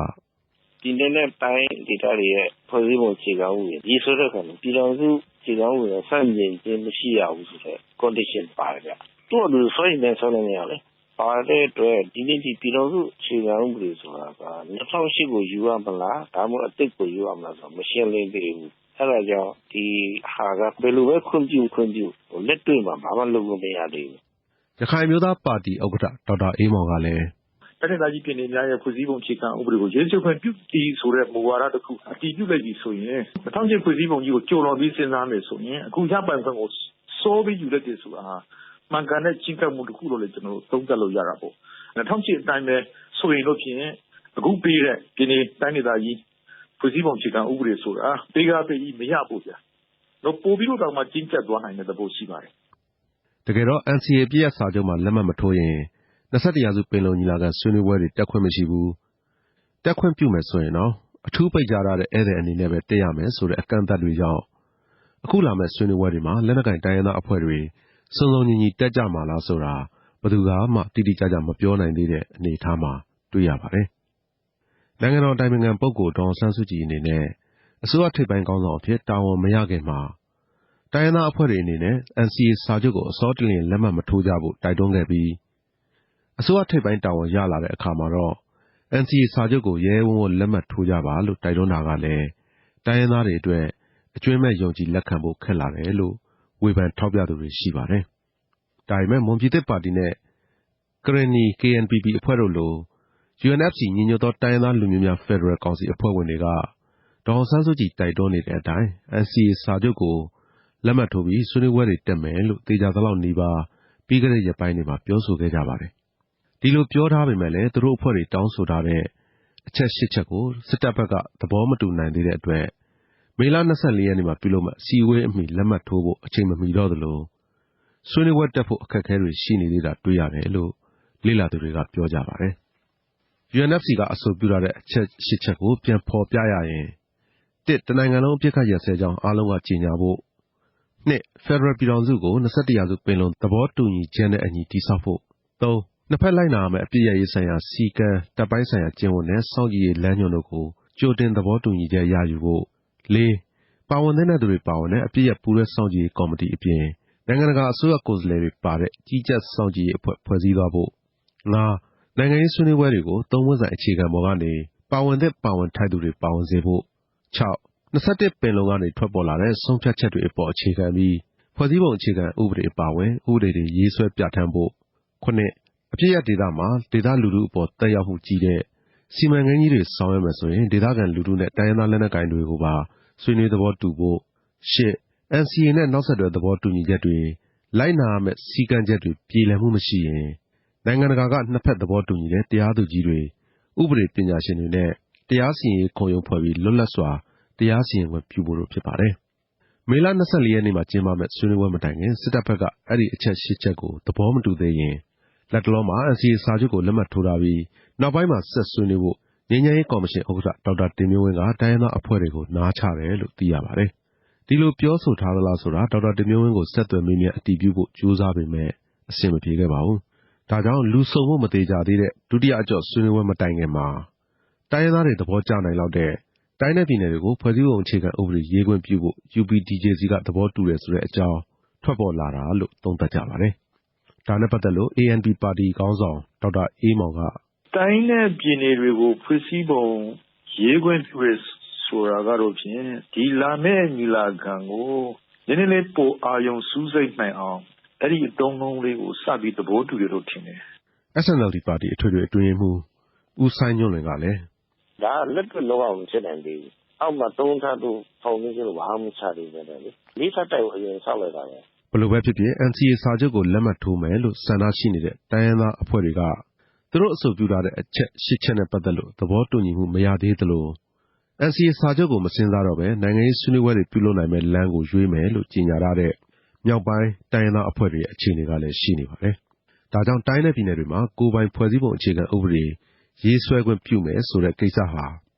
ပြည်နယ်နဲ့တိုင်းဒေသတွေရဲ့ဖွဲ့စည်းပုံအခြေခံဥပဒေရေးဆွဲတဲ့အခါမှာပြည်ထောင်စုအခြေခံဥပဒေဆန့်ကျင်ခြင်းမရှိရဘူးဆိုတဲ့ condition ပါတယ်ဗျ။သူ့အတူဆွဲနေတယ်ဆိုနေရလေ။ပါတဲ့အတွက်ဒီနေ့ဒီပြည်ထောင်စုအခြေခံဥပဒေဆိုတာက2008ကိုယူရမလားဒါမှမဟုတ်အသစ်ကိုယူရမလားဆိုတော့မရှင်းလင်းသေးဘူး။အဲဒါကြောင့်ဒီဟာကဘယ်လိုပဲခွင့်ပြုလက်တွေ့မှာဘာမှလုပ်လို့မရသေးဘူး။ရခိုင်မျိုးသားပါတီဥက္ကဋ္ဌဒေါက်တာအေးမောင်ကလည်းတိုင်းဒေသကြီးပြည်နယ်များရဲ့ဖွဲ့စည်းပုံအခြေခံဥပဒေကိုရေးဆွဲခွင့်ပြုပြီးဆိုတဲ့မူဝါဒတစ်ခုအတည်ပြုလိုက်ပြီဆိုရင်2008ဖွဲ့စည်းပုံကြီးကိုကျော်လွန်ပြီးစဉ်းစားမယ်ဆိုရင်အခုရပိုင်ခွင့်ကိုစောပြီးယူလိုက်တယ်ဆိုတာမှန်ကန်တဲ့ချင်းကပ်မှုတစ်ခုလို့လည်းကျွန်တော်တို့သုံးသပ်လို့ရတာပေါ့2008အတိုင်းပဲဆိုရင်လို့ဖြင့်အခုပေးတဲ့ပြည်နယ်တိုင်းဒေသကြီးဖွဲ့စည်းပုံအခြေခံဥပဒေဆိုတာပေးကားပေးကြီးမရဘူးဗျာတော့ပို့ပြီးတော့မှချင်းကပ်သွားနိုင်တဲ့သဘောရှိပါတယ်တကယ်တော့ NCA ပြည့်စာချုပ်မှာလက်မှတ်မထိုးရင်21ရာစုပင်လုံညီလာခံဆွေးနွေးပွဲတွေတက်ခွင့်မရှိဘူးတက်ခွင့်ပြုမယ်ဆိုရင်တော့အထူးပိတ်ကြားထားတဲ့ဧည့်သည်အနေနဲ့ပဲတက်ရမယ်ဆိုတဲ့အကန့်အသတ်တွေကြောင့်အခုလာမယ့်ဆွေးနွေးပွဲတွေမှာလက်နက်ကိုင်တိုင်းရင်းသားအဖွဲ့တွေစုံစုံညီညီတက်ကြမှာလားဆိုတာဘယ်သူမှတိတိကျကျမပြောနိုင်သေးတဲ့အနေအထားမှာတွေ့ရပါတယ်နိုင်ငံတော်တိုင်ပင်ခံပုဂ္ဂိုလ်ဒေါ်အောင်ဆန်းစုကြည်အနေနဲ့အစိုးရထိပ်ပိုင်းခေါင်းဆောင်အဖြစ်တာဝန်မရခင်မှာတိုင်းရင်းသားအဖွဲ့တွေအနေနဲ့ NCA စာချုပ်ကိုအစောတလျင်လက်မှတ်မထိုးကြဖို့တိုက်တွန်းခဲ့ပြီးအစိုးရထိပ်ပိုင်းတာဝန်ရလာတဲ့အခါမှာတော့ NCA စာချုပ်ကိုရဲရဲဝံ့ဝံ့လက်မှတ်ထိုးကြပါလို့တိုက်တွန်းတာကလည်းတိုင်းရင်းသားတွေအတွက်အကျွမ်းမဲ့ယုံကြည်လက်ခံဖို့ခက်လာတယ်လို့ဝေဖန်ထောက်ပြသူတွေရှိပါတယ်။ဒါပေမဲ့မွန်ပြည်သစ်ပါတီနဲ့ကရင်နီ KNPP အဖွဲ့တို့လို UNFC ညီညွတ်သောတိုင်းရင်းသားလူမျိုးများဖက်ဒရယ်ကောင်စီအဖွဲ့ဝင်တွေကဒေါ်အောင်ဆန်းစုကြည်တိုက်တွန်းနေတဲ့အတိုင်း NCA စာချုပ်ကိုလက်မှတ်ထိုးပြီးဆွေးနွေးပွဲတွေတက်မယ်လို့သေချာသလောက်နီးပါးပြီးခဲ့တဲ့ရက်ပိုင်းတွေမှာပြောဆိုခဲ့ကြပါတယ်။ဒီလိုပြောထားပေမဲ့လည်းသူတို့အဖွဲ့တွေတောင်းဆိုထားတဲ့အချက်၈ချက်ကိုစစ်တပ်ဘက်ကသဘောမတူနိုင်သေးတဲ့အတွက်မေလ24ရက်နေ့မှာပြုလုပ်မယ့်စီဝေးအမီလက်မှတ်ထိုးဖို့အချိန်မမီတော့သလိုဆွေးနွေးပွဲတက်ဖို့အခက်အခဲတွေရှိနေသေးတာတွေ့ရတယ်လို့လေ့လာသူတွေကပြောကြပါတယ်။ UNFC ကအဆိုပြုထားတဲ့အချက်၈ချက်ကိုပြန်ဖော်ပြရရင်1တနိုင်ငံလုံးအပြစ်ခတ်ရစဲကြောင်းအားလုံးကကြေညာဖို့2ဖက်ဒရယ်ပြည်ထောင်စုကို21ရာစုပင်လုံသဘောတူညီချက်နဲ့အညီတည်ဆောက်ဖို့3နှစ်ဖက်လိုက်နာရမယ့်အပြစ်ရရေးဆိုင်ရာစီကံတပ်ပိုင်းဆိုင်ရာကျင့်ဝတ်နဲ့စောင့်ကြည့်ရေးလမ်းညွှန်တို့ကိုကြိုတင်သဘောတူညီချက်ရယူဖို့4ပါဝင်တဲ့သူတွေပါဝင်တဲ့အပြစ်ရပူးရဲစောင့်ကြည့်ရေးကော်မတီအပြင်နိုင်ငံတကာအစိုးရကိုယ်စားလှယ်တွေပါတဲ့ကြီးကြပ်စောင့်ကြည့်ရေးအဖွဲ့ဖွဲ့စည်းသွားဖို့5နိုင်ငံရေးဆွေးနွေးပွဲတွေကိုသုံးပွင့်ဆိုင်အခြေခံပေါ်ကနေပါဝင်တဲ့ပါဝင်ထိုက်သူတွေပါဝင်စေဖို့6 21ပင်လုံကနေထွက်ပေါ်လာတဲ့ဆုံးဖြတ်ချက်တွေအပေါ်အခြေခံပြီးဖွဲ့စည်းပုံအခြေခံဥပဒေအပါအဝင်ဥပဒေတွေရေးဆွဲပြဋ္ဌာန်းဖို့9အပြစ်ရဒေသမှာဒေသလူထုအပေါ်တက်ရောက်မှုကြီးတဲ့စီမံကိန်းကြီးတွေဆောင်ရွက်မယ်ဆိုရင်ဒေသခံလူထုနဲ့တိုင်းရင်းသားလက်နက်ကိုင်တွေကိုပါဆွေးနွေးသဘောတူဖို့10 NCA နဲ့နောက်ဆက်တွဲသဘောတူညီချက်တွေလိုက်နာရမယ့်စည်းကမ်းချက်တွေပြည်လည်မှုမရှိရင်နိုင်ငံတကာကနှစ်ဖက်သဘောတူညီတဲ့တရားသူကြီးတွေဥပဒေပညာရှင်တွေနဲ့တရားစီရင်ရေးခုံရုံးဖွဲ့ပြီးလွတ်လပ်စွာတရားစီရင်ခွင့်ပြုဖို့ဖြစ်ပါတယ်။မေလ24ရက်နေ့မှာကျင်းပမယ့်ဆွေးနွေးပွဲမတိုင်ခင်စစ်တပ်ဘက်ကအဲ့ဒီအချက်၈ချက်ကိုသဘောမတူသေးရင်လက်တလုံးမှာ NCA စာချုပ်ကိုလက်မှတ်ထိုးထားပြီးနောက်ပိုင်းမှာဆက်ဆွေးနွေးဖို့ငြိမ်းချမ်းရေးကော်မရှင်ဥက္ကဋ္ဌဒေါက်တာတင်မျိုးဝင်းကတိုင်းရင်းသားအဖွဲ့တွေကိုနားချတယ်လို့သိရပါတယ်။ဒီလိုပြောဆိုထားသလားဆိုတာဒေါက်တာတင်မျိုးဝင်းကိုဆက်သွယ်မေးမြန်းအတည်ပြုဖို့ကြိုးစားပေမဲ့အဆင်မပြေခဲ့ပါဘူး။ဒါကြောင့်လူစုံဖို့မသေးကြသေးတဲ့ဒုတိယအကြော့ဆွေးနွေးပွဲမတိုင်ခင်မှာတိုင်းရင်းသားတွေသဘောကျနိုင်လောက်တဲ့တိုင်းနယ်ပြည်နယ်တွေကိုဖွဲ့စည်းပုံအခြေခံဥပဒေရေးခွင့်ပြုဖို့ UPDJC ကသဘောတူတယ်ဆိုတဲ့အကြောင်းထွက်ပေါ်လာတာလို့သုံးသပ်ကြပါတယ်။ဒါနဲ့ပတ်သက်လို့ ANP ပါတီခေါင်းဆောင်ဒေါက်တာအေးမောင်ကတိုင်းနဲ့ပြည်နယ်တွေကိုဖွဲ့စည်းပုံရေးခွင့်ပြုရဆိုတာကတော့ဖြင့်ဒီလာမယ့်ညီလာခံကိုနည်းနည်းလေးပိုအာရုံစူးစိတ်နိုင်အောင်အဲ့ဒီအသုံးလုံးလေးကိုစပြီးသဘောတူရလို့ထင်တယ်။ SNLD ပါတီအထွေထွေအတွင်းရေးမှူးဦးဆိုင်ညွန့်လွင်ကလည်းဒါလက်တွေ့လုံးအောင်ဖြစ်နိုင်သေးဘူး။အောက်မှာသုံးထားသူဖောင်နေကြလို့ဘာမှမချသေးပဲလေ။လေးစားတိုက်အရင်ဆောက်လိုက်တာပဲ။ဘယ်လိုပဲဖြစ်ဖြစ် NCA စာချုပ်ကိုလက်မှတ်ထိုးမယ်လို့ဆန္ဒရှိနေတဲ့တိုင်းရင်းသားအဖွဲ့တွေကသူတို့အဆိုပြုထားတဲ့အချက်၈ချက်နဲ့ပတ်သက်လို့သဘောတူညီမှုမရသေးသလို NCA စာချုပ်ကိုမစဉ်းစားတော့ဘဲနိုင်ငံရေးဆွေးနွေးပွဲတွေပြုလုပ်နိုင်မယ့်လမ်းကိုရွေးမယ်လို့ကြေညာထားတဲ့မြောက်ပိုင်းတိုင်းရင်းသားအဖွဲ့တွေရဲ့အခြေအနေကလည်းရှိနေပါတယ်။ဒါကြောင့်တိုင်းနယ်ပြည်နယ်တွေမှာကိုယ်ပိုင်ဖွဲ့စည်းပုံအခြေခံဥပဒေရေးဆွဲခွင့်ပြုမယ်ဆိုတဲ့ကိစ္စဟာ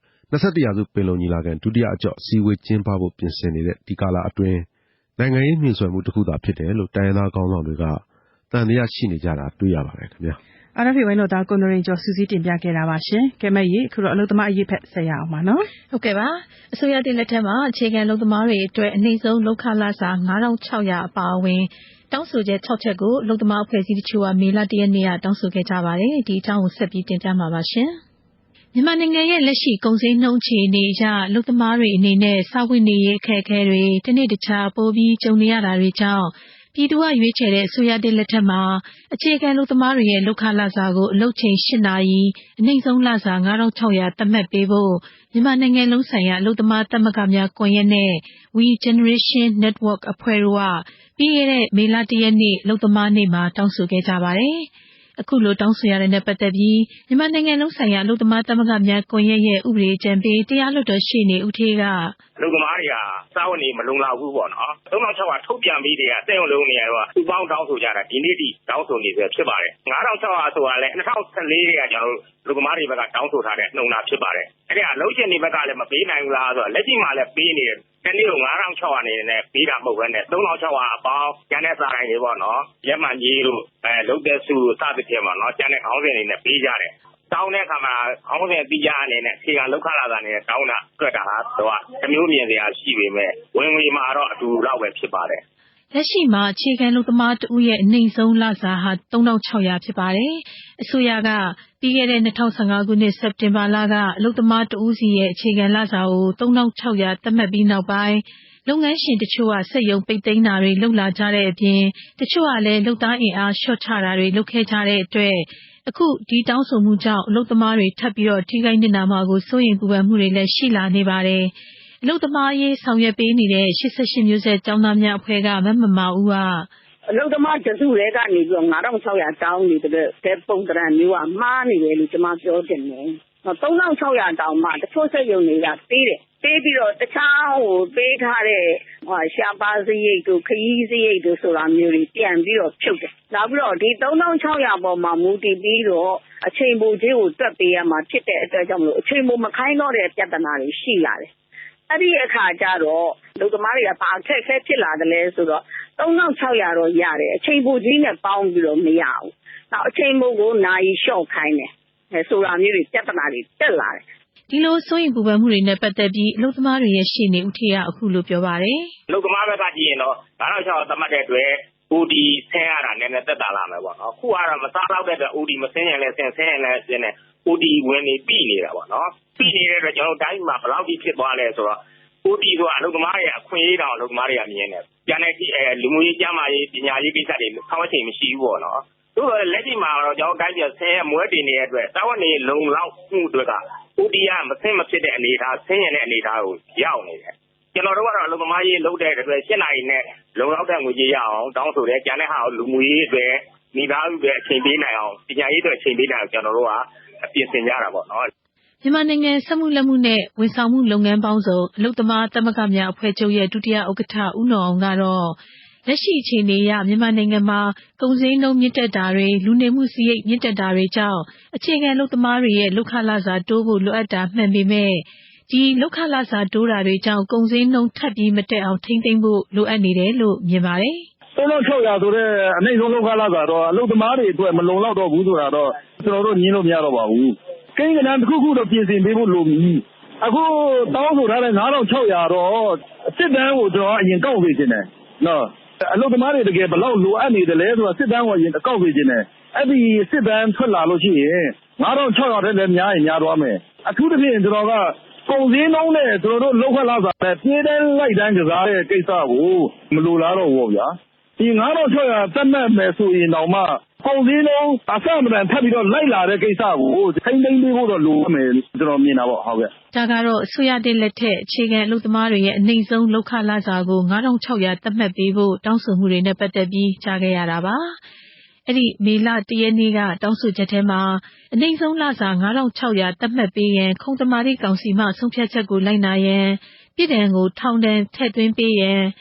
21ရာစုပင်လုံညီလာခံဒုတိယအကြော့အစည်းအဝေးကျင်းပဖို့ပြင်ဆင်နေတဲ့ဒီကာလအတွင်းနိုင်ငံရေးမြင့်ဆွယ်မှုတစ်ခုသာဖြစ်တယ်လို့တိုင်းရင်းသားခေါင်းဆောင်တွေကသံသယရှိနေကြတာတွေ့ရပါတယ်ခင်ဗျာ။ RFA ဝိုင်းတော်သားကိုနရိန်ကျော်စူးစီးတင်ပြခဲ့တာပါရှင်။ကဲမဲ့ရေအခုတော့အလုပ်သမားအရေးဖက်ဆက်ရအောင်ပါနော်။ဟုတ်ကဲ့ပါ။အစိုးရတင်လက်ထက်မှာအခြေခံအလုပ်သမားတွေအတွက်အနည်းဆုံးလုပ်ခလစာ9600အပါအဝင်တောင်းဆိုချက်6ချက်ကိုအလုပ်သမားအဖွဲ့အစည်းတချို့ကမေလ1ရက်နေ့ကတောင်းဆိုခဲ့ကြပါတယ်။ဒီအကြောင်းကိုဆက်ပြီးတင်ပြမှာပါရှင်။မြန်မာနိုင်ငံရဲ့လက်ရှိကုန်စည်နှုန်းအခြေအနေအရအလုပ်သမားတွေအနေနဲ့စာဝတ်နေရေးအခက်အခဲတွေတစ်နေ့တစ်ခြားပိုပြီးကြုံနေရတာတွေကြောင့်ပြည်သူ့ရွေးချယ်တဲ့အစိုးရတင်လက်ထက်မှာအခြေခံလုပ်သမားတွေရဲ့လုပ်ခလစာကိုအလုပ်ချိန်8နာရီအနည်းဆုံးလစာ9600သတ်မှတ်ပေးဖို့မြန်မာနိုင်ငံလုံးဆိုင်ရာအလုပ်သမားသမဂ္ဂများကွန်ရက်နဲ့ We Generation Network အဖွဲ့တို့ကပြီးခဲ့တဲ့မေလ1ရက်နေ့အလုပ်သမားနေ့မှာတောင်းဆိုခဲ့ကြပါတယ်။အခုလိုတောင်းဆိုရတဲ့နဲ့ပတ်သက်ပြီးမြန်မာနိုင်ငံလုံးဆိုင်ရာအလုပ်သမားသမဂ္ဂများကွန်ရက်ရဲ့ဥပဒေအကြံပေးတရားလွှတ်တော်ရှေ့နေဦးထေးကအလုပ်သမားတွေကစားဝတ်နေမလုံလောက်ဘူးပေါ့နော်3600ထုတ်ပြန်ပြီးတဲ့စက်ရုံလုံးတွေကတော့သူပေါင်းတောင်းဆိုကြတာဒီနေ့ထိတောင်းဆိုနေဆဲဖြစ်ပါတယ်9600ဆိုတာလည်း2014ကကျွန်တော်တို့လူသမားတွေဘက်ကတောင်းဆိုထားတဲ့နှုံတာဖြစ်ပါတယ်အဲ့ဒါအလုပ်ရှင်တွေဘက်ကလည်းမပေးနိုင်ဘူးလားဆိုတော့လက်ရှိမှာလည်းပေးနေတယ်တနေ့ကို9600အနေနဲ့ပေးတာမဟုတ်ဘဲနဲ့3600အပေါင်းကျန်တဲ့စာတိုင်းတွေပေါ့နော်ရက်မှန်ကြီးတို့လုပ်တဲ့စုစသဖြင့်ပေါ့နော်ကျန်တဲ့ခေါင်းစဉ်တွေနဲ့ပေးကြတယ်တောင်းတဲ့အခါမှာခေါင်းစဉ်တိကျအနေနဲ့အခြေခံလောက်ခလာတာနဲ့တောင်းတာတွေ့တာဟာတော့အမျိုးမြင်စရာရှိပေမဲ့ဝင်ငွေမှာတော့အတူလောက်ပဲဖြစ်ပါတယ်လက်ရှိမှာအခြေခံလုပ်သမားတဦးရဲ့အနှိမ့်ဆုံးလစာဟာ3600ဖြစ်ပါတယ်။အစိုးရကပြီးခဲ့တဲ့2015ခုနှစ်စက်တင်ဘာလကအလုပ်သမားတဦးစီရဲ့အခြေခံလစာကို3600သတ်မှတ်ပြီးနောက်ပိုင်းလုပ်ငန်းရှင်တချို့ကစက်ရုံပိတ်သိမ်းတာတွေလုပ်လာကြတဲ့အပြင်တချို့ကလည်းလုပ်သားအင်အားလျှော့ချတာတွေလုပ်ခဲ့ကြတဲ့အတွက်အခုဒီတောင်းဆိုမှုကြောင့်အလုပ်သမားတွေထပ်ပြီးတော့ထိခိုက်နစ်နာမှာကိုစိုးရိမ်ပူပန်မှုတွေလည်းရှိလာနေပါတယ်။အလုပ်သမားရေးဆောင်ရွက်ပေးနေတဲ့88မျိုးဆက်ကျောင်းသားများအဖွဲ့ကမမဦးကအလုပ်သမားတစုတွေကနေပြီးတော့9600တောင်းနေတဲ့ပုံစံမျိုးကမှားနေတယ်လို့ကျွန်မပြောချင်တယ်3600တောင်းမှတချို့စက်ရုံတွေကပေးတယ်ပေးပြီးတော့တခြားပေးထားတဲ့ရှားပါစရိတ်တို့ခရီးစရိတ်တို့ဆိုတာမျိုးတွေပြန်ပြီးတော့ဖြုတ်တယ်နောက်ပြီးတော့ဒီ3600ပေါ်မှာမူတည်ပြီးတော့အချိန်ပိုကြေးကိုတွက်ပေးရမှာဖြစ်တဲ့အတွက်ကြောင့်မလို့အချိန်ပိုမခိုင်းတော့တဲ့ပြဿနာတွေရှိလာတယ်အဲ့ဒီအခါကျတော့လူသမားတွေကဘာအခက်အခဲဖြစ်လာတယ်လဲဆိုတော့3600တော့ရတယ်အချိန်ပိုကြီးနဲ့ပေါင်းပြီးတော့မရဘူး။နောက်အချိန်ပိုကိုနာရီလျှော့ခိုင်းတယ်။ဆိုတာမျိုးတွေပြဿနာတွေတက်လာတယ်။ဒီလိုစိုးရိမ်ပူပန်မှုတွေနဲ့ပတ်သက်ပြီးအလုပ်သမားတွေရဲ့ရှေ့နေဦးထေးကအခုလိုပြောပါတယ်။အလုပ်သမားဘက်ကကြည့်ရင်တော့9600သတ်မှတ်တဲ့အတွက် OD ဆင်းရတာနည်းနည်းသက်သာလာမယ်ပေါ့နော်။ခုကတော့မစားတော့တဲ့အတွက် OD မဆင်းရင်လည်းဆင်းရင်လည်းဆင်းတယ် OD ဝင်နေပြီနေတာပေါ့နော်။ပြီနေတဲ့အတွက်ကျွန်တော်တိုင်းမှာဘယ်လောက်ကြီးဖြစ်သွားလဲဆိုတော့OD ဆိုတာအလုပ်သမားရဲ့အခွင့်အရေးတောင်အလုပ်သမားတွေကမြင်တယ်။ကျန်တဲ့လူမှုရေးကျန်းမာရေးပညာရေးကိစ္စတွေဆောက်ချိန်မရှိဘူးပေါ့နော်။သို့တော်လက်ရှိမှာတော့ကျွန်တော်တိုင်းပြည်ဆင်းရဲမွဲတင်နေတဲ့အတွက်တာဝန်နေလုံလောက်မှုတွေက OD ကမဆင်းမဖြစ်တဲ့အနေအထားဆင်းရဲတဲ့အနေအထားကိုရောက်နေတယ်။ကျွန်တော်တို့ကတော့အလုပ်သမားရေးလုပ်တဲ့အတွက်7နာရီနဲ့လုံလောက်တဲ့ငွေကြေးရအောင်တောင်းဆိုတယ်။ကျန်တဲ့ဟာကိုလူမှုရေးအတွက်မိသားစုတွေအချိန်ပေးနိုင်အောင်ပညာရေးတွေအချိန်ပေးနိုင်အောင်ကျွန်တော်တို့ကပြင်ဆင်ကြတာပေါ့နော်။မြန်မာနိုင်ငံစက်မှုလက်မှုနဲ့ဝန်ဆောင်မှုလုပ်ငန်းပေါင်းစုံအလုပ်သမားသမဂ္ဂများအဖွဲ့ချုပ်ရဲ့ဒုတိယဥက္ကဋ္ဌဦးနော်အောင်ကတော့လက်ရှိအခြေအနေအရမြန်မာနိုင်ငံမှာကုန်စည်နှုန်းမြင့်တက်တာတွေလူနေမှုစရိတ်မြင့်တက်တာတွေကြောင့်အခြေခံအလုပ်သမားတွေရဲ့လုပ်ခလစာတိုးဖို့လိုအပ်တာမှန်ပေမဲ့ဒီလုပ်ခလစာတိုးတာတွေကြောင့်ကုန်စည်နှုန်းထပ်ပြီးမတက်အောင်ထိန်းသိမ်းဖို့လိုအပ်နေတယ်လို့မြင်ပါတယ်3600ဆိုတဲ့အနှိမ့်ဆုံးလုပ်ခလစာတော့အလုပ်သမားတွေအတွက်မလုံလောက်တော့ဘူးဆိုတာတော့ကျွန်တော်တို့ညင်းလို့မရတော့ပါဘူးကိန်းဂဏန်းတစ်ခုခုတော့ပြင်ဆင်ပေးဖို့လိုပြီအခုတောင်းဆိုထားတဲ့9600တော့စစ်တမ်းကိုကျွန်တော်အရင်ကောက်ပေးခြင်းတယ်နော်အလုပ်သမားတွေတကယ်ဘယ်လောက်လိုအပ်နေတယ်လဲဆိုတာစစ်တမ်းကိုအရင်ကောက်ပေးခြင်းတယ်အဲ့ဒီစစ်တမ်းထွက်လာလို့ရှိရင်9600တဲ့လည်းများရင်များသွားမယ်အထူးသဖြင့်ကျွန်တော်ကကုန်စည်နှုန်းနဲ့ကျွန်တော်တို့လောက်ခလာစားနဲ့ပြေးတဲ့လိုက်တန်းကစားတဲ့ကိစ္စကိုမလိုလားတော့ဘူးဗျာဒီ9600သတ်မှတ်မယ်ဆိုရင်တော့မှကုန်စည်နှုန်းအဆမတန်ထပ်ပြီးတော့လိုက်လာတဲ့ကိစ္စကိုထိမ့်သိမ်းပေးဖို့တော့လိုမယ်ကျွန်တော်မြင်တာပေါ့ဟုတ်ကဲ့ဒါကတော့အစိုးရတင်လက်ထက်အခြေခံအလုပ်သမားတွေရဲ့အနှိမ့်ဆုံးလုပ်ခလစာကို9600သတ်မှတ်ပေးဖို့တောင်းဆိုမှုတွေနဲ့ပတ်သက်ပြီးကြားခဲ့ရတာပါအဲ့ဒီမေလ1ရက်နေ့ကတောင်းဆိုချက်ထဲမှာအနှိမ့်ဆုံးလစာ9600သတ်မှတ်ပေးရန်ခုံသမာဓိကောင်စီမှဆုံးဖြတ်ချက်ကိုလိုက်နာရန်ပြည်ထောင်ကိုထောင်ဒဏ်ထည့်သွင်းပေးရန်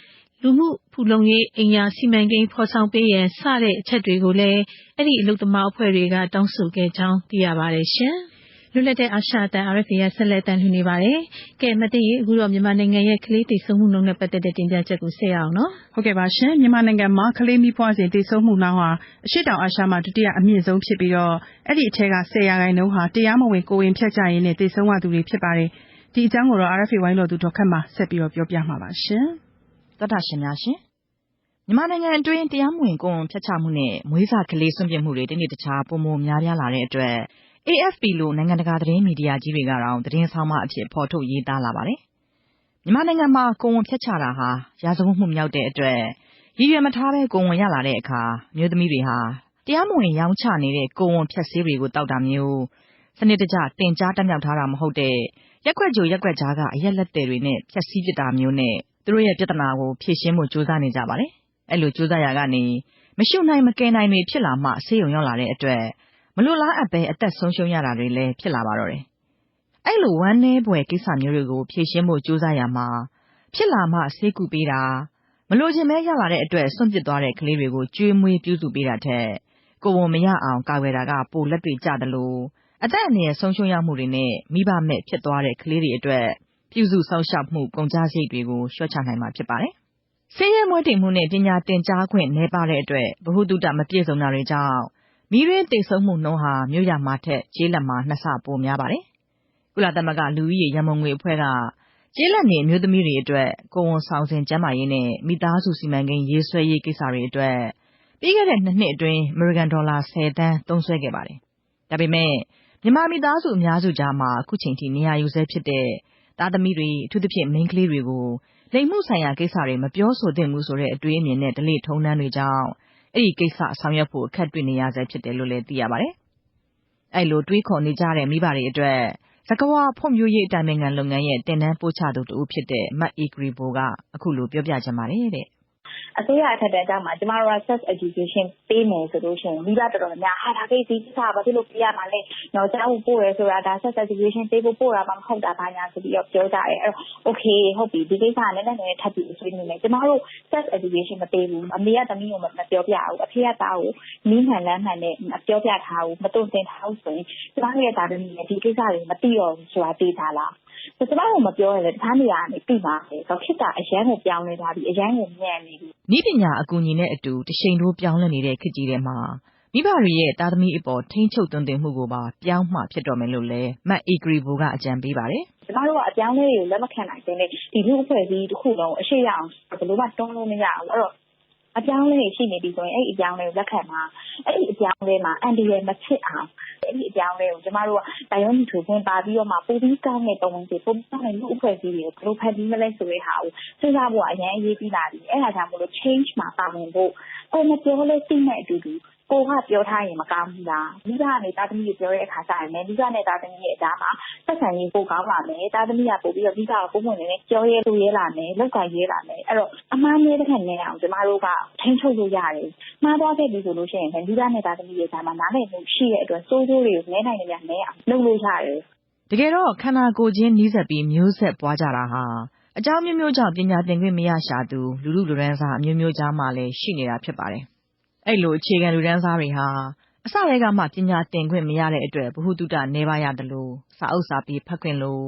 လူမှုဖူလုံရေးအိမ်ယာစီမံကိန်းဖော်ဆောင်ပေးရန်စတဲ့အချက်တွေကိုလည်းအဲ့ဒီအလုပ်သမားအဖွဲ့တွေကတောင်းဆိုခဲ့ကြောင်းသိရပါတယ်ရှင်။ လွတ်လပ်တဲ့အာရှအသံ RFA ကဆက်လက်တန်လှူနေပါတယ်။ကဲမသိရင်အခုတော့မြန်မာနိုင်ငံရဲ့ကလေးသေဆုံးမှုနှုန်းနဲ့ပတ်သက်တဲ့တင်ပြချက်ကိုဆက်ရအောင်နော်။ဟုတ်ကဲ့ပါရှင်မြန်မာနိုင်ငံမှာကလေးမိဖွားစဉ်သေဆုံးမှုနှုန်းဟာအရှေ့တောင်အာရှမှာဒုတိယအမြင့်ဆုံးဖြစ်ပြီးတော့အဲ့ဒီအထက်က10%ဟာတရားမဝင်ကိုယ်ဝန်ဖျက်ချရင်းနဲ့သေဆုံးရသူတွေဖြစ်ပါတယ်။ဒီအကြောင်းကိုတော့ RFA ဝိုင်းတော်သူဒေါ်ခတ်မှာဆက်ပြီးတော့ပြောပြမှာပါရှင်။သောတာရှင်များရှင်မြန်မာနိုင်ငံအတွင်းတရားမဝင်ကိုယ်ဝန်ဖျက်ချမှုနဲ့မွေးစာကလေးစွန့်ပစ်မှုတွေတနေ့တခြားပုံမများပြားလာတဲ့အတွက်AFP လိုနိုင်ငံတကာသတင်းမီဒီယာကြီးတွေကတောင်သတင်းဆောင်မအဖြစ်ဖော်ထုတ်ရေးသားလာပါတယ်။မြန်မာနိုင်ငံမှာကိုယ်ဝန်ဖျက်ချတာဟာရာဇဝတ်မှုမြောက်တဲ့အတွက်ရည်ရွယ်မထားဘဲကိုယ်ဝန်ရလာတဲ့အခါမျိုးသမီးတွေဟာတရားမဝင်ရောင်းချနေတဲ့ကိုယ်ဝန်ဖျက်ဆေးတွေကိုတောက်တာမျိုးစနစ်တကျတင်ကြားတက်မြောက်ထားတာမဟုတ်တဲ့ရက်ွက်ကြိုရက်ွက်ကြားကအရက်လက်တွေနဲ့ဖျက်ဆီးပစ်တာမျိုးနဲ့သူတို့ရဲ့ပြဿနာကိုဖြေရှင်းဖို့ကြိုးစားနေကြပါတယ်။အဲ့လိုကြိုးစားရကနေမရှုနိုင်မကယ်နိုင်တွေဖြစ်လာမှဆေးရုံရောက်လာတဲ့အတွက်မလိုလားအပ်ပဲအသက်ဆုံးရှုံးရတာတွေလည်းဖြစ်လာပါတော့တယ်။အဲ့လိုဝမ်းနည်းဖွယ်ကိစ္စမျိုးတွေကိုဖြေရှင်းဖို့ကြိုးစားရမှာဖြစ်လာမှဆေးကုပေးတာမလိုချင်ပဲရလာတဲ့အတွက်စွန့်ပစ်သွားတဲ့ကလေးတွေကိုကျွေးမွေးပြုစုပေးတာထက်ကိုယ်ဝန်မရအောင်ကာကွယ်တာကပိုလက်တွေ့ကျတယ်လို့အသက်အန္တရာယ်ဆုံးရှုံးရမှုတွေနဲ့မိဘမဲ့ဖြစ်သွားတဲ့ကလေးတွေအတွက်ပြုစုစောင့်ရှောက်မှုကုန်ကျစရိတ်တွေကိုလျှော့ချနိုင်မှာဖြစ်ပါတယ်။ဆင်းရဲမွဲတေမှုနဲ့ပညာသင်ကြားခွင့်နည်းပါးတဲ့အတွက်ဗဟုသုတမပြည့်စုံတာတွေကြောင့်မိရင်းသေဆုံးမှုနှုန်းဟာမြို့ရမှာထက်ကျေးလက်မှာ2ဆပိုများပါတယ်။ကုလသမဂ္ဂလူဦးရေရန်ပုံငွေအဖွဲ့ကကျေးလက်နေအမျိုးသမီးတွေအတွက်ကိုယ်ဝန်ဆောင်စဉ်ကျန်းမာရေးနဲ့မိသားစုစီမံကိန်းရေးဆွဲရေးကိစ္စတွေအတွက်ပြီးခဲ့တဲ့2နှစ်အတွင်းအမေရိကန်ဒေါ်လာ10 သန်းသုံးစွဲခဲ့ပါတယ်။ဒါပေမဲ့မြန်မာမိသားစုအများစုကြားမှာအခုချိန်ထိနေရာယူဆဲဖြစ်တဲ့သားသမီးတွေအထူးသဖြင့်မိန်းကလေးတွေကိုလိင်မှုဆိုင်ရာကိစ္စတွေမပြောဆိုသင့်ဘူးဆိုတဲ့အတွေးအမြင်နဲ့ဓလေ့ထုံးတမ်းတွေကြောင့်အဲ့ဒီကိစ္စဆောင်ရွက်ဖို့အခက်တွေ့နေရဆဲဖြစ်တယ်လို့လည်းသိရပါတယ်။အဲ့လိုတွေးခေါ်နေကြတဲ့မိဘတွေအတွက်စကဝါဖွံ့ဖြိုးရေးအတိုင်ပင်ခံလုပ်ငန်းရဲ့တင်နန်းပို့ချသူတူဖြစ်တဲ့မတ်အေဂရီဘိုကအခုလိုပြောပြချင်ပါတယ်တဲ့အစိုးရအထက်တန်းကျောင်းမှာကျမတို့က sex education ပေးမယ်ဆိုလို့ရှိရင်မိဘတော်တော်များဟာဒါကိစ္စဘာဖြစ်လို့ပြရမှာလဲတော့ကျောင်းကိုပို့ရဲဆိုတာဒါ sex education ပေးဖို့ပို့တာမှမဟုတ်တာဘာညာဆိုပြီးတော့ပြောကြတယ်အဲ့တော့ okay ဟုတ်ပြီဒီကိစ္စကလည်းနည်းနည်းထပ်ပြီးဆွေးနွေးမယ်ကျမတို့ sex education မပေးဘူးအမေကသမီးကိုမပြောပြဘူးအဖေကသားကိုနီးမှန်လမ်းမှန်နဲ့ပြောပြထားဘူးမတုံ့တင်ထားဘူးဆိုရင်ကျမတို့ရဲ့သားသမီးရဲ့ဒီကိစ္စတွေမသိတော့ဘူးဆိုတာသိထားလားကျမတို့မပြောရလေတခြားနေရာကနေပြီးပါလေဆိုခစ်တာအရန်ကိုပြောင်းလဲသွားပြီးအရန်ကိုမြန်နေပြီဤပညာအကူအညီနဲ့အတူတရှိန်ထိုးပြောင်းလဲနေတဲ့ခေတ်ကြီးထဲမှာမိဘတွေရဲ့သားသမီးအပေါ်ထိန်းချုပ်သွင်းသင်မှုကိုပါပြောင်းမှဖြစ်တော်မယ်လို့လည်းမတ်အေဂရီဘူကအကြံပေးပါတယ်ကျမတို့ကအပြောင်းလဲကိုလက်မခံနိုင်တဲ့ဒီလူအဖွဲ့အစည်းတစ်ခုလုံးအရှိရအောင်ဘယ်လိုမှတွန်းလို့မရဘူးအဲ့တော့အပြောင်းလဲရှိနေပြီဆိုရင်အဲ့ဒီအပြောင်းလဲကိုလက်ခံမှာအဲ့ဒီအပြောင်းလဲမှာအန်ဒီရယ်မဖြစ်အောင်အဲ့ဒီအပြောင်းလဲကိုကျမတို့ကတာယောမီထွေဝင်ပါပြီးတော့မှပိုပြီးကောင်းတဲ့ပုံစံပုံစံနဲ့လူအဖွဲ့အစည်းတွေကိုဘယ်လိုဖန်တီးမလဲဆိုတဲ့ဟာကိုစဉ်းစားဖို့အရင်အရေးကြီးလာပြီအဲ့ဒါကြောင့်မို့လို့ change မှာပါဝင်ဖို့ကိုမပြောလဲသိမဲ့အတူတူကိုကပြောထားရင်မကောင်းဘူးလားမိဘနဲ့သားသမီးကိုပြောတဲ့အခါကျရင်မိဘနဲ့သားသမီးရဲ့အကြားမှာဆက်ဆံရေးပိုကောင်းလာမယ်သားသမီးကပို့ပြီးတော့မိဘကိုပုံမှန်နဲ့ပြောရဲလို့ရဲလာမယ်လောက်ကရဲလာမယ်အဲ့တော့အမှားနည်းတဲ့ခက်နေအောင်ကျမတို့ကထိန်းချုပ်လို့ရတယ်မှားသွားခဲ့ပြီဆိုလို့ရှိရင်မိဘနဲ့သားသမီးရဲ့အကြားမှာနားလည်မှုရှိတဲ့အတွက်စိုးစိုးတွေကိုနည်းနိုင်တယ်များနည်းအောင်လုပ်လို့ရတယ်တကယ်တော့ခန္ဓာကိုယ်ချင်းနီးစပ်ပြီးမျိုးဆက်ပွားကြတာဟာအကြောင်းမျိုးမျိုးကြောင့်ပညာသင်ခွင့်မရရှာသူလူလူရန်စားအမျိုးမျိုးကြားမှာလည်းရှိနေတာဖြစ်ပါတယ်အဲ့လိုအခြေခံလူတန်းစားတွေဟာအစတည်းကမှပညာသင်ခွင့်မရတဲ့အတွက်ဗဟုသုတနည်းပါးရတယ်လို့စာအုပ်စာပေဖတ်ခွင့်လို့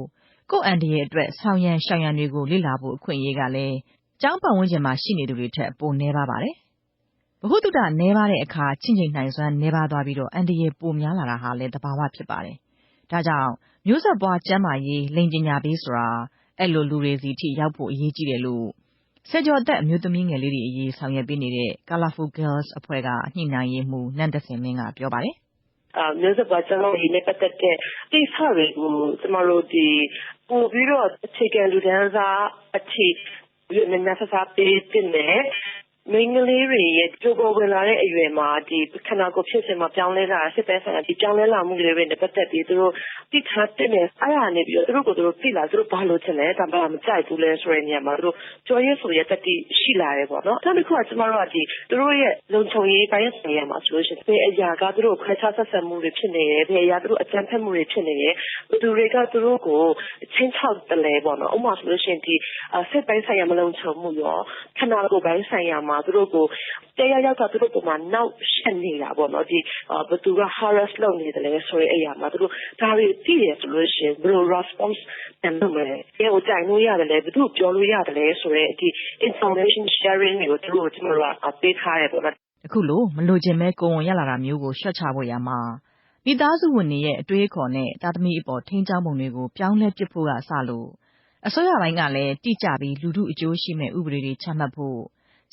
ကိုယ့်အန်ဒီရဲ့အတွက်ဆောင်ရန်ရှောင်ရန်တွေကိုလေ့လာဖို့အခွင့်အရေးကလည်းကျောင်းပတ်ဝန်းကျင်မှာရှိနေသူတွေထက်ပိုနည်းပါပါတယ်ဗဟုသုတနည်းပါးတဲ့အခါချင့်ချိန်နိုင်စွမ်းနည်းပါးသွားပြီးတော့အန်ဒီရဲ့ပိုများလာတာဟာလည်းသဘာဝဖြစ်ပါတယ်ဒါကြောင့်မျိုးဆက်ပွားကျန်းမာရေးလိင်ပညာပေးဆိုတာအဲ့လိုလူတွေစီထိရောက်ဖို့အရေးကြီးတယ်လို့ဆယ်ကျော်သက်အမျိုးသမီးငယ်လေးတွေအရေးဆောင်ရွက်ပေးနေတဲ့ Colorful Girls အဖွဲ့ကညှိနှိုင်းရေးမှူးနန္ဒစင်မင်းကပြောပါတယ်မျိုးဆက်ပွားကျန်းမာရေးနဲ့ပတ်သက်တဲ့ကိစ္စတွေကိုကျမတို့ဒီပို့ပြီးတော့အခြေခံလူတန်းစားအထိမြန်မြန်ဆဆပေးတင်တယ်မိန်းကလေးတွေရဲ့ကြိုးပေါ်ဝင်လာတဲ့အရွယ်မှာဒီခန္ဓာကိုယ်ဖြစ်စဉ်မှာပြောင်းလဲလာစစ်ပဲဆန္ဒဒီပြောင်းလဲလာမှုတွေနဲ့ပတ်သက်ပြီးသူတို့သိထားတဲ့အဲ့ဒါနေပြီးတော့သူတို့ကိုသူတို့သိလာသူတို့ဘာလို့ချင်လဲဒါမှမကြိုက်ဘူးလဲဆိုတဲ့နေရာမှာသူတို့ကြော်ရဲဆိုရဲတတိရှိလာတယ်ပေါ့နော်။နောက်တစ်ခုကကျမတို့ကဒီသူတို့ရဲ့လုံခြုံရေးပိုင်းဆိုင်ရာမှာဆိုလို့ရှိရင်ဘယ်အရာကသူတို့ခွဲခြားဆက်ဆံမှုတွေဖြစ်နေတယ်ဘယ်အရာသူတို့အကြမ်းဖက်မှုတွေဖြစ်နေတယ်ဘယ်သူတွေကသူတို့ကိုချင်းချောက်တယ်လဲပေါ့နော်။ဥပမာဆိုလို့ရှိရင်ဒီစစ်ပိုင်းဆိုင်ရာမလုံခြုံမှုရောခန္ဓာကိုယ်ပိုင်းဆိုင်ရာမှာ သူတို့ကိုတရားရောက်တာသူတို့ပုံမှာနောက်ရှက်နေတာပေါ့နော်ဒီဘသူက harass လုပ်နေတယ်လဲဆိုရင်အဲ့ရမှာသူတို့ဒါတွေသိရဆိုလို့ရှိရင်ဘယ်လို response တန်လို့မလဲဘယ်ကိုတိုင်လို့ရတယ်လဲဘယ်သူပြောလို့ရတယ်လဲဆိုရဲဒီ information sharing ကိုသူတို့ကျွန်တော်တို့ပေးထားရပေါ့နော်အခုလိုမလိုချင်မဲကိုယ်ဝန်ရလာတာမျိုးကိုရှော့ချဖို့ရမှာမိသားစုဝင်တွေရဲ့အတွေးအခေါ်နဲ့တာသမီအပေါ်ထိန်းချောင်းပုံတွေကိုပြောင်းလဲပစ်ဖို့ကအစလို့အစိုးရပိုင်းကလည်းတိကျပြီးလူထုအကျိုးရှိမဲ့ဥပဒေတွေချမှတ်ဖို့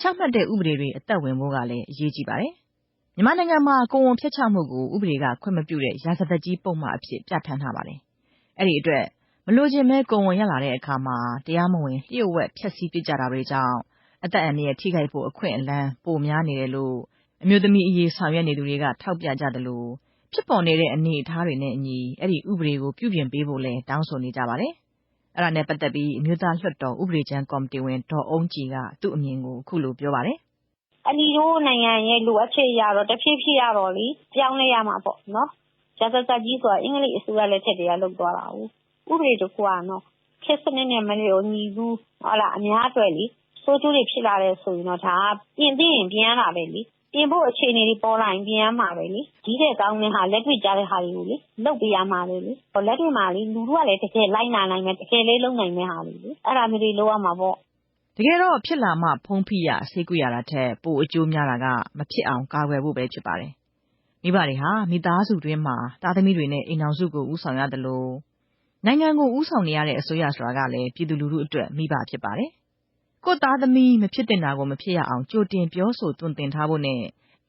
ချမှတ်တဲ့ဥပဒေတွေအသက်ဝင်ဖို့ကလည်းအရေးကြီးပါတယ်။မြန်မာနိုင်ငံမှာကိုယ်ဝန်ဖျက်ချမှုကိုဥပဒေကခွင့်မပြုတဲ့ရာဇသတ်ကြီးပုံမှန်အဖြစ်ပြဋ္ဌာန်းထားပါတယ်။အဲ့ဒီအတွက်မလိုချင်မဲကိုယ်ဝန်ရလာတဲ့အခါမှာတရားမဝင်လျှို့ဝှက်ဖျက်ဆီးပစ်ကြတာတွေကြောင့်အသက်အန္တရာယ်ထိခိုက်ဖို့အခွင့်အလမ်းပိုများနေတယ်လို့အမျိုးသမီးအရေးဆောင်ရွက်နေသူတွေကထောက်ပြကြတယ်လို့ဖြစ်ပေါ်နေတဲ့အနေအထားတွေနဲ့အညီအဲ့ဒီဥပဒေကိုပြုပြင်ပေးဖို့လည်းတောင်းဆိုနေကြပါတယ်။အဲ့ဒါနဲ့ပတ်သက်ပြီးအမျိုးသားလွှတ်တော်ဥပဒေကြမ်းကော်မတီဝင်ဒေါ်အုံးကြည်ကသူ့အမြင်ကိုအခုလိုပြောပါတယ်။အလီတို့နိုင်ငံရဲ့လိုအပ်ချက်ရတော့တဖြည်းဖြည်းရတော့လေပြောင်းလဲရမှာပေါ့နော်။ရာဇသတ်ကြီးဆိုတာအင်္ဂလိပ်အစိုးရလက်ထက်တည်းကလုပ်သွားတာ။ဥပဒေတစ်ခုကနော်ခေတ်စနစ်နဲ့မလျော်ညီဘူးဟုတ်လားအများအတွက်လေစိုးကျိုးတွေဖြစ်လာတဲ့ဆိုရင်တော့ဒါပြင်သိရင်ပြင်ရတာပဲလေပြင်ဖို့အခြေအနေတွေပေါ်လာရင်ပြင်ရမှာပဲလေဒီတဲ့ကောင်းတဲ့ဟာလက်တွေ့ကြတဲ့ဟာတွေကိုလေလုပ်ပေးရမှာလေလက်တွေ့မှာလေလူတို့ကလည်းတကယ်လိုက်နိုင်မယ်တကယ်လေးလုပ်နိုင်မယ့်ဟာတွေလေအဲ့ဒါမျိုးတွေလုပ်ရမှာပေါ့တကယ်တော့ဖြစ်လာမှဖုံးဖိရဆေးကွေရတာထက်ပိုအကျိုးများတာကမဖြစ်အောင်ကာကွယ်ဖို့ပဲဖြစ်ပါတယ်မိဘတွေဟာမိသားစုတွင်းမှာသားသမီးတွေနဲ့အိမ်အောင်စုကိုဦးဆောင်ရတယ်လို့နိုင်ငံကိုဦးဆောင်နေရတဲ့အစိုးရဆိုတာကလည်းပြည်သူလူထုအတွက်မိဘဖြစ်ပါတယ်ကိုယ်သားသမီးမဖြစ်တင်တာကိုမဖြစ်ရအောင်ကြိုတင်ပြောဆိုသွန်သင်ထားဖို့နဲ့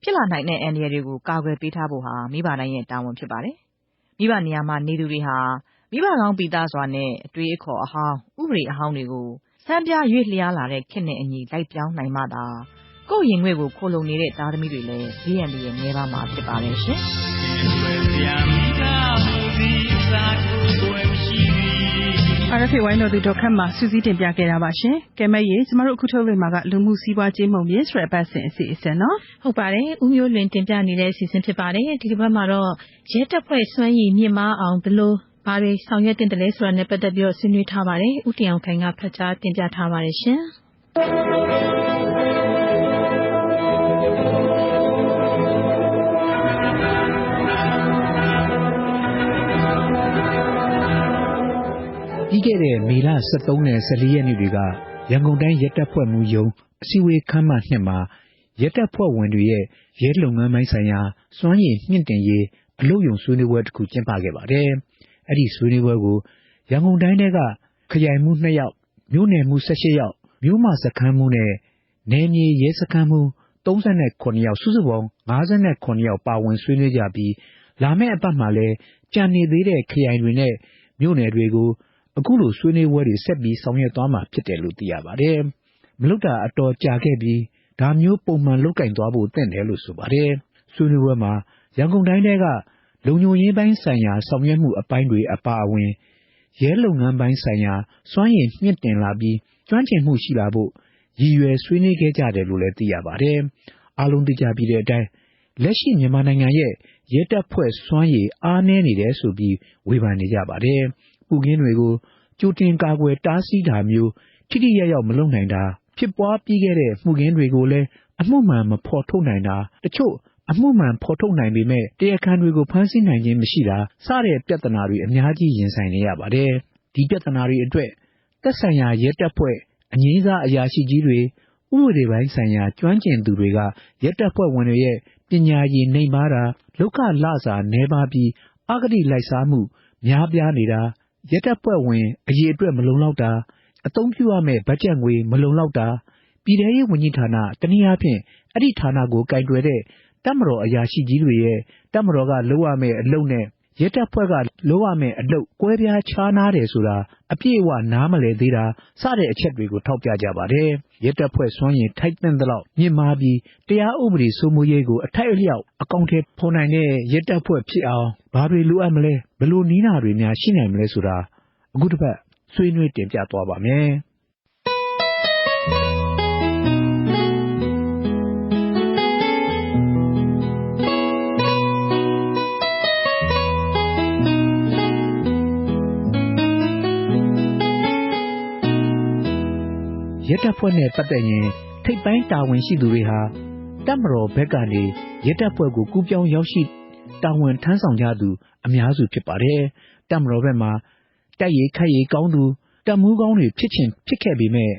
ဖြစ်လာနိုင်တဲ့အန္တရာယ်တွေကိုကာကွယ်ပေးထားဖို့ဟာမိဘတိုင်းရဲ့တာဝန်ဖြစ်ပါတယ်မိဘနေရာမှာနေသူတွေဟာမိဘကောင်းပိသားစွာနဲ့အတွေးအခေါ်အဟောင်းဥပဒေအဟောင်းတွေကိုစမ်းပြရွေ့လျားလာတဲ့ခေတ်နဲ့အညီလိုက်ပြောင်းနိုင်မှသာကိုယ့်ရင်ငွေကိုခိုလုံနေတဲ့သားသမီးတွေလည်းဘေးရန်တွေနည်းပါးမှာဖြစ်ပါတယ်ရှင်RFA ဝိုင်းတော်သူဒေါက်ခတ်မှာစူးစီးတင်ပြခဲ့တာပါရှင်။ကဲမဲ့ရေကျမတို့အခုထုတ်လွှင့်မှာကလူမှုစီးပွားကြေးမုံမြေဆိုတဲ့အပတ်စဉ်အစီအစဉ်နော်။ဟုတ်ပါတယ်။ဦးမျိုးလွင်တင်ပြနေတဲ့အစီအစဉ်ဖြစ်ပါတယ်။ဒီတစ်ပတ်မှာတော့ရဲတပ်ဖွဲ့စွမ်းရည်မြင့်မားအောင်ဘယ်လိုဘာတွေဆောင်ရွက်တင်တယ်လဲဆိုတာနဲ့ပတ်သက်ပြီးတော့ဆွေးနွေးထားပါတယ်။ဦးတင်အောင်ခိုင်ကဖတ်ကြားတင်ပြထားပါတယ်ရှင်။ပြီးခဲ့တဲ့မေလ23နဲ့14ရက်နေ့တွေကရန်ကုန်တိုင်းရဲတပ်ဖွဲ့မှူးရုံးအစည်းအဝေးခန်းမ2မှာရဲတပ်ဖွဲ့ဝင်တွေရဲ့ရဲလုပ်ငန်းပိုင်းဆိုင်ရာစွမ်းရည်မြင့်တင်ရေးအလုပ်ရုံဆွေးနွေးပွဲတစ်ခုကျင်းပခဲ့ပါတယ်။အဲ့ဒီဆွေးနွေးပွဲကိုရန်ကုန်တိုင်းကခရိုင်မှူး2ယောက်မြို့နယ်မှူး18ယောက်မြို့မစခန်းမှူးနဲ့နယ်မြေရဲစခန်းမှူး39ယောက်စုစုပေါင်း59ယောက်ပါဝင်ဆွေးနွေးကြပြီးလာမယ့်အပတ်မှာလည်းကြံနေသေးတဲ့ခရိုင်တွေနဲ့မြို့နယ်တွေကိုအခုလိုဆွေးနွေးပွဲတွေဆက်ပြီးဆောင်ရွက်သွားမှာဖြစ်တယ်လို့သိရပါတယ်။မလုပ်တာအတော်ကြာခဲ့ပြီးဒါမျိုးပုံမှန်လုပ်ကင်သွားဖို့သင့်တယ်လို့ဆိုပါတယ်။ဆွေးနွေးပွဲမှာရန်ကုန်တိုင်းကလုံခြုံရေးပိုင်းဆိုင်ရာဆောင်ရွက်မှုအပိုင်းတွေအပါအဝင်ရဲလုပ်ငန်းပိုင်းဆိုင်ရာစွမ်းရည်မြင့်တင်လာပြီးကျွမ်းကျင်မှုရှိလာဖို့ရည်ရွယ်ဆွေးနွေးခဲ့ကြတယ်လို့လည်းသိရပါတယ်။အားလုံးသိကြပြီးတဲ့အတိုင်းလက်ရှိမြန်မာနိုင်ငံရဲ့ရဲတပ်ဖွဲ့စွမ်းရည်အားနည်းနေတယ်ဆိုပြီးဝေဖန်နေကြပါတယ်။ပုကင်းတွေကိုကြိုတင်ကာကွယ်တားဆီးတာမျိုးထိထိရောက်ရောက်မလုပ်နိုင်တာဖြစ်ပွားပြီးခဲ့တဲ့မှုခင်းတွေကိုလည်းအမှုမှန်မဖော်ထုတ်နိုင်တာတချို့အမှုမှန်ဖော်ထုတ်နိုင်ပေမဲ့တရားခံတွေကိုဖမ်းဆီးနိုင်ခြင်းမရှိတာစတဲ့ပြဿနာတွေအများကြီးရင်ဆိုင်နေရပါတယ်။ဒီပြဿနာတွေအတွက်သက်ဆိုင်ရာရဲတပ်ဖွဲ့အငြိမ်းစားအရာရှိကြီးတွေဥပဒေပိုင်းဆိုင်ရာကျွမ်းကျင်သူတွေကရဲတပ်ဖွဲ့ဝင်တွေရဲ့ပညာရည်နှိမ်ပါးတာလောက်ခလစာနည်းပါးပြီးအဂတိလိုက်စားမှုများပြားနေတာရဲတပ်ဖွဲ့ဝင်အရေးအတွက်မလုံလောက်တာအသုံးပြုရမယ့်ဘတ်ဂျက်ငွေမလုံလောက်တာပြည်ထရေးဝန်ကြီးဌာနတနည်းအားဖြင့်အဲ့ဒီဌာနကိုကင်တွယ်တဲ့တပ်မတော်အရာရှိကြီးတွေရဲ့တပ်မတော်ကလုပ်ရမယ့်အလုပ်နဲ့ရဲတပ်ဖွဲ့ကလုပ်ရမယ့်အလုပ်ကွဲပြားခြားနားတယ်ဆိုတာအပြည့်အဝနားမလည်သေးတာစတဲ့အချက်တွေကိုထောက်ပြကြပါတယ်။ရဲတပ်ဖွဲ့စွမ်းရည်ထိုက်သင့်သလောက်မြင့်မားပြီးတရားဥပဒေစိုးမိုးရေးကိုအထိုက်အလျောက်အကောင့်ထဲပေါ်နိုင်တဲ့ရဲတပ်ဖွဲ့ဖြစ်အောင်ဘာတွေလိုအပ်မလဲဘယ်လိုနည်းနာတွေများရှိနိုင်မလဲဆိုတာအခုတစ်ပတ်ဆွေးနွေးတင်ပြသွားပါမယ်။ရဲတပ်ဖွဲ့နဲ့ပတ်သက်ရင် ထိပ်ပိုင်းတာဝန်ရှိသူတွေဟာတပ်မတော်ဘက်ကနေရဲတပ်ဖွဲ့ကိုကူးပြောင်းရောက်ရှိတာဝန်ထမ်းဆောင်ကြသူအများစုဖြစ်ပါတယ်။တပ်မတော်ဘက်မှာတိုက်ရိုက်ခိုက်ရိုက်ကောင်းသူတပ်မှုကောင်းတွေဖြစ်ခဲ့ပေမဲ့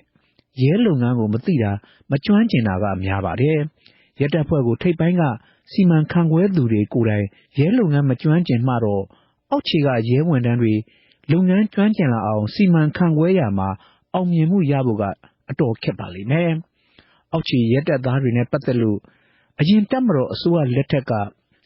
ရဲလုပ်ငန်းကိုမသိတာမကျွမ်းကျင်တာကများပါတယ်။ရဲတပ်ဖွဲ့ကိုထိပ်ပိုင်းကစီမံခန့်ခွဲသူတွေကိုယ်တိုင်ရဲလုပ်ငန်းမကျွမ်းကျင်မှတော့အောက်ခြေကရဲဝန်ထမ်းတွေလုပ်ငန်းကျွမ်းကျင်လာအောင်စီမံခန့်ခွဲရမှာအောင်မြင်မှုရဖို့ကအတော်ခက်ပါလိမ့်မယ်။အောက်ခြေရဲတပ်သားတွေနဲ့ပတ်သက်လို့အရင်တပ်မတော်အစိုးရလက်ထက်က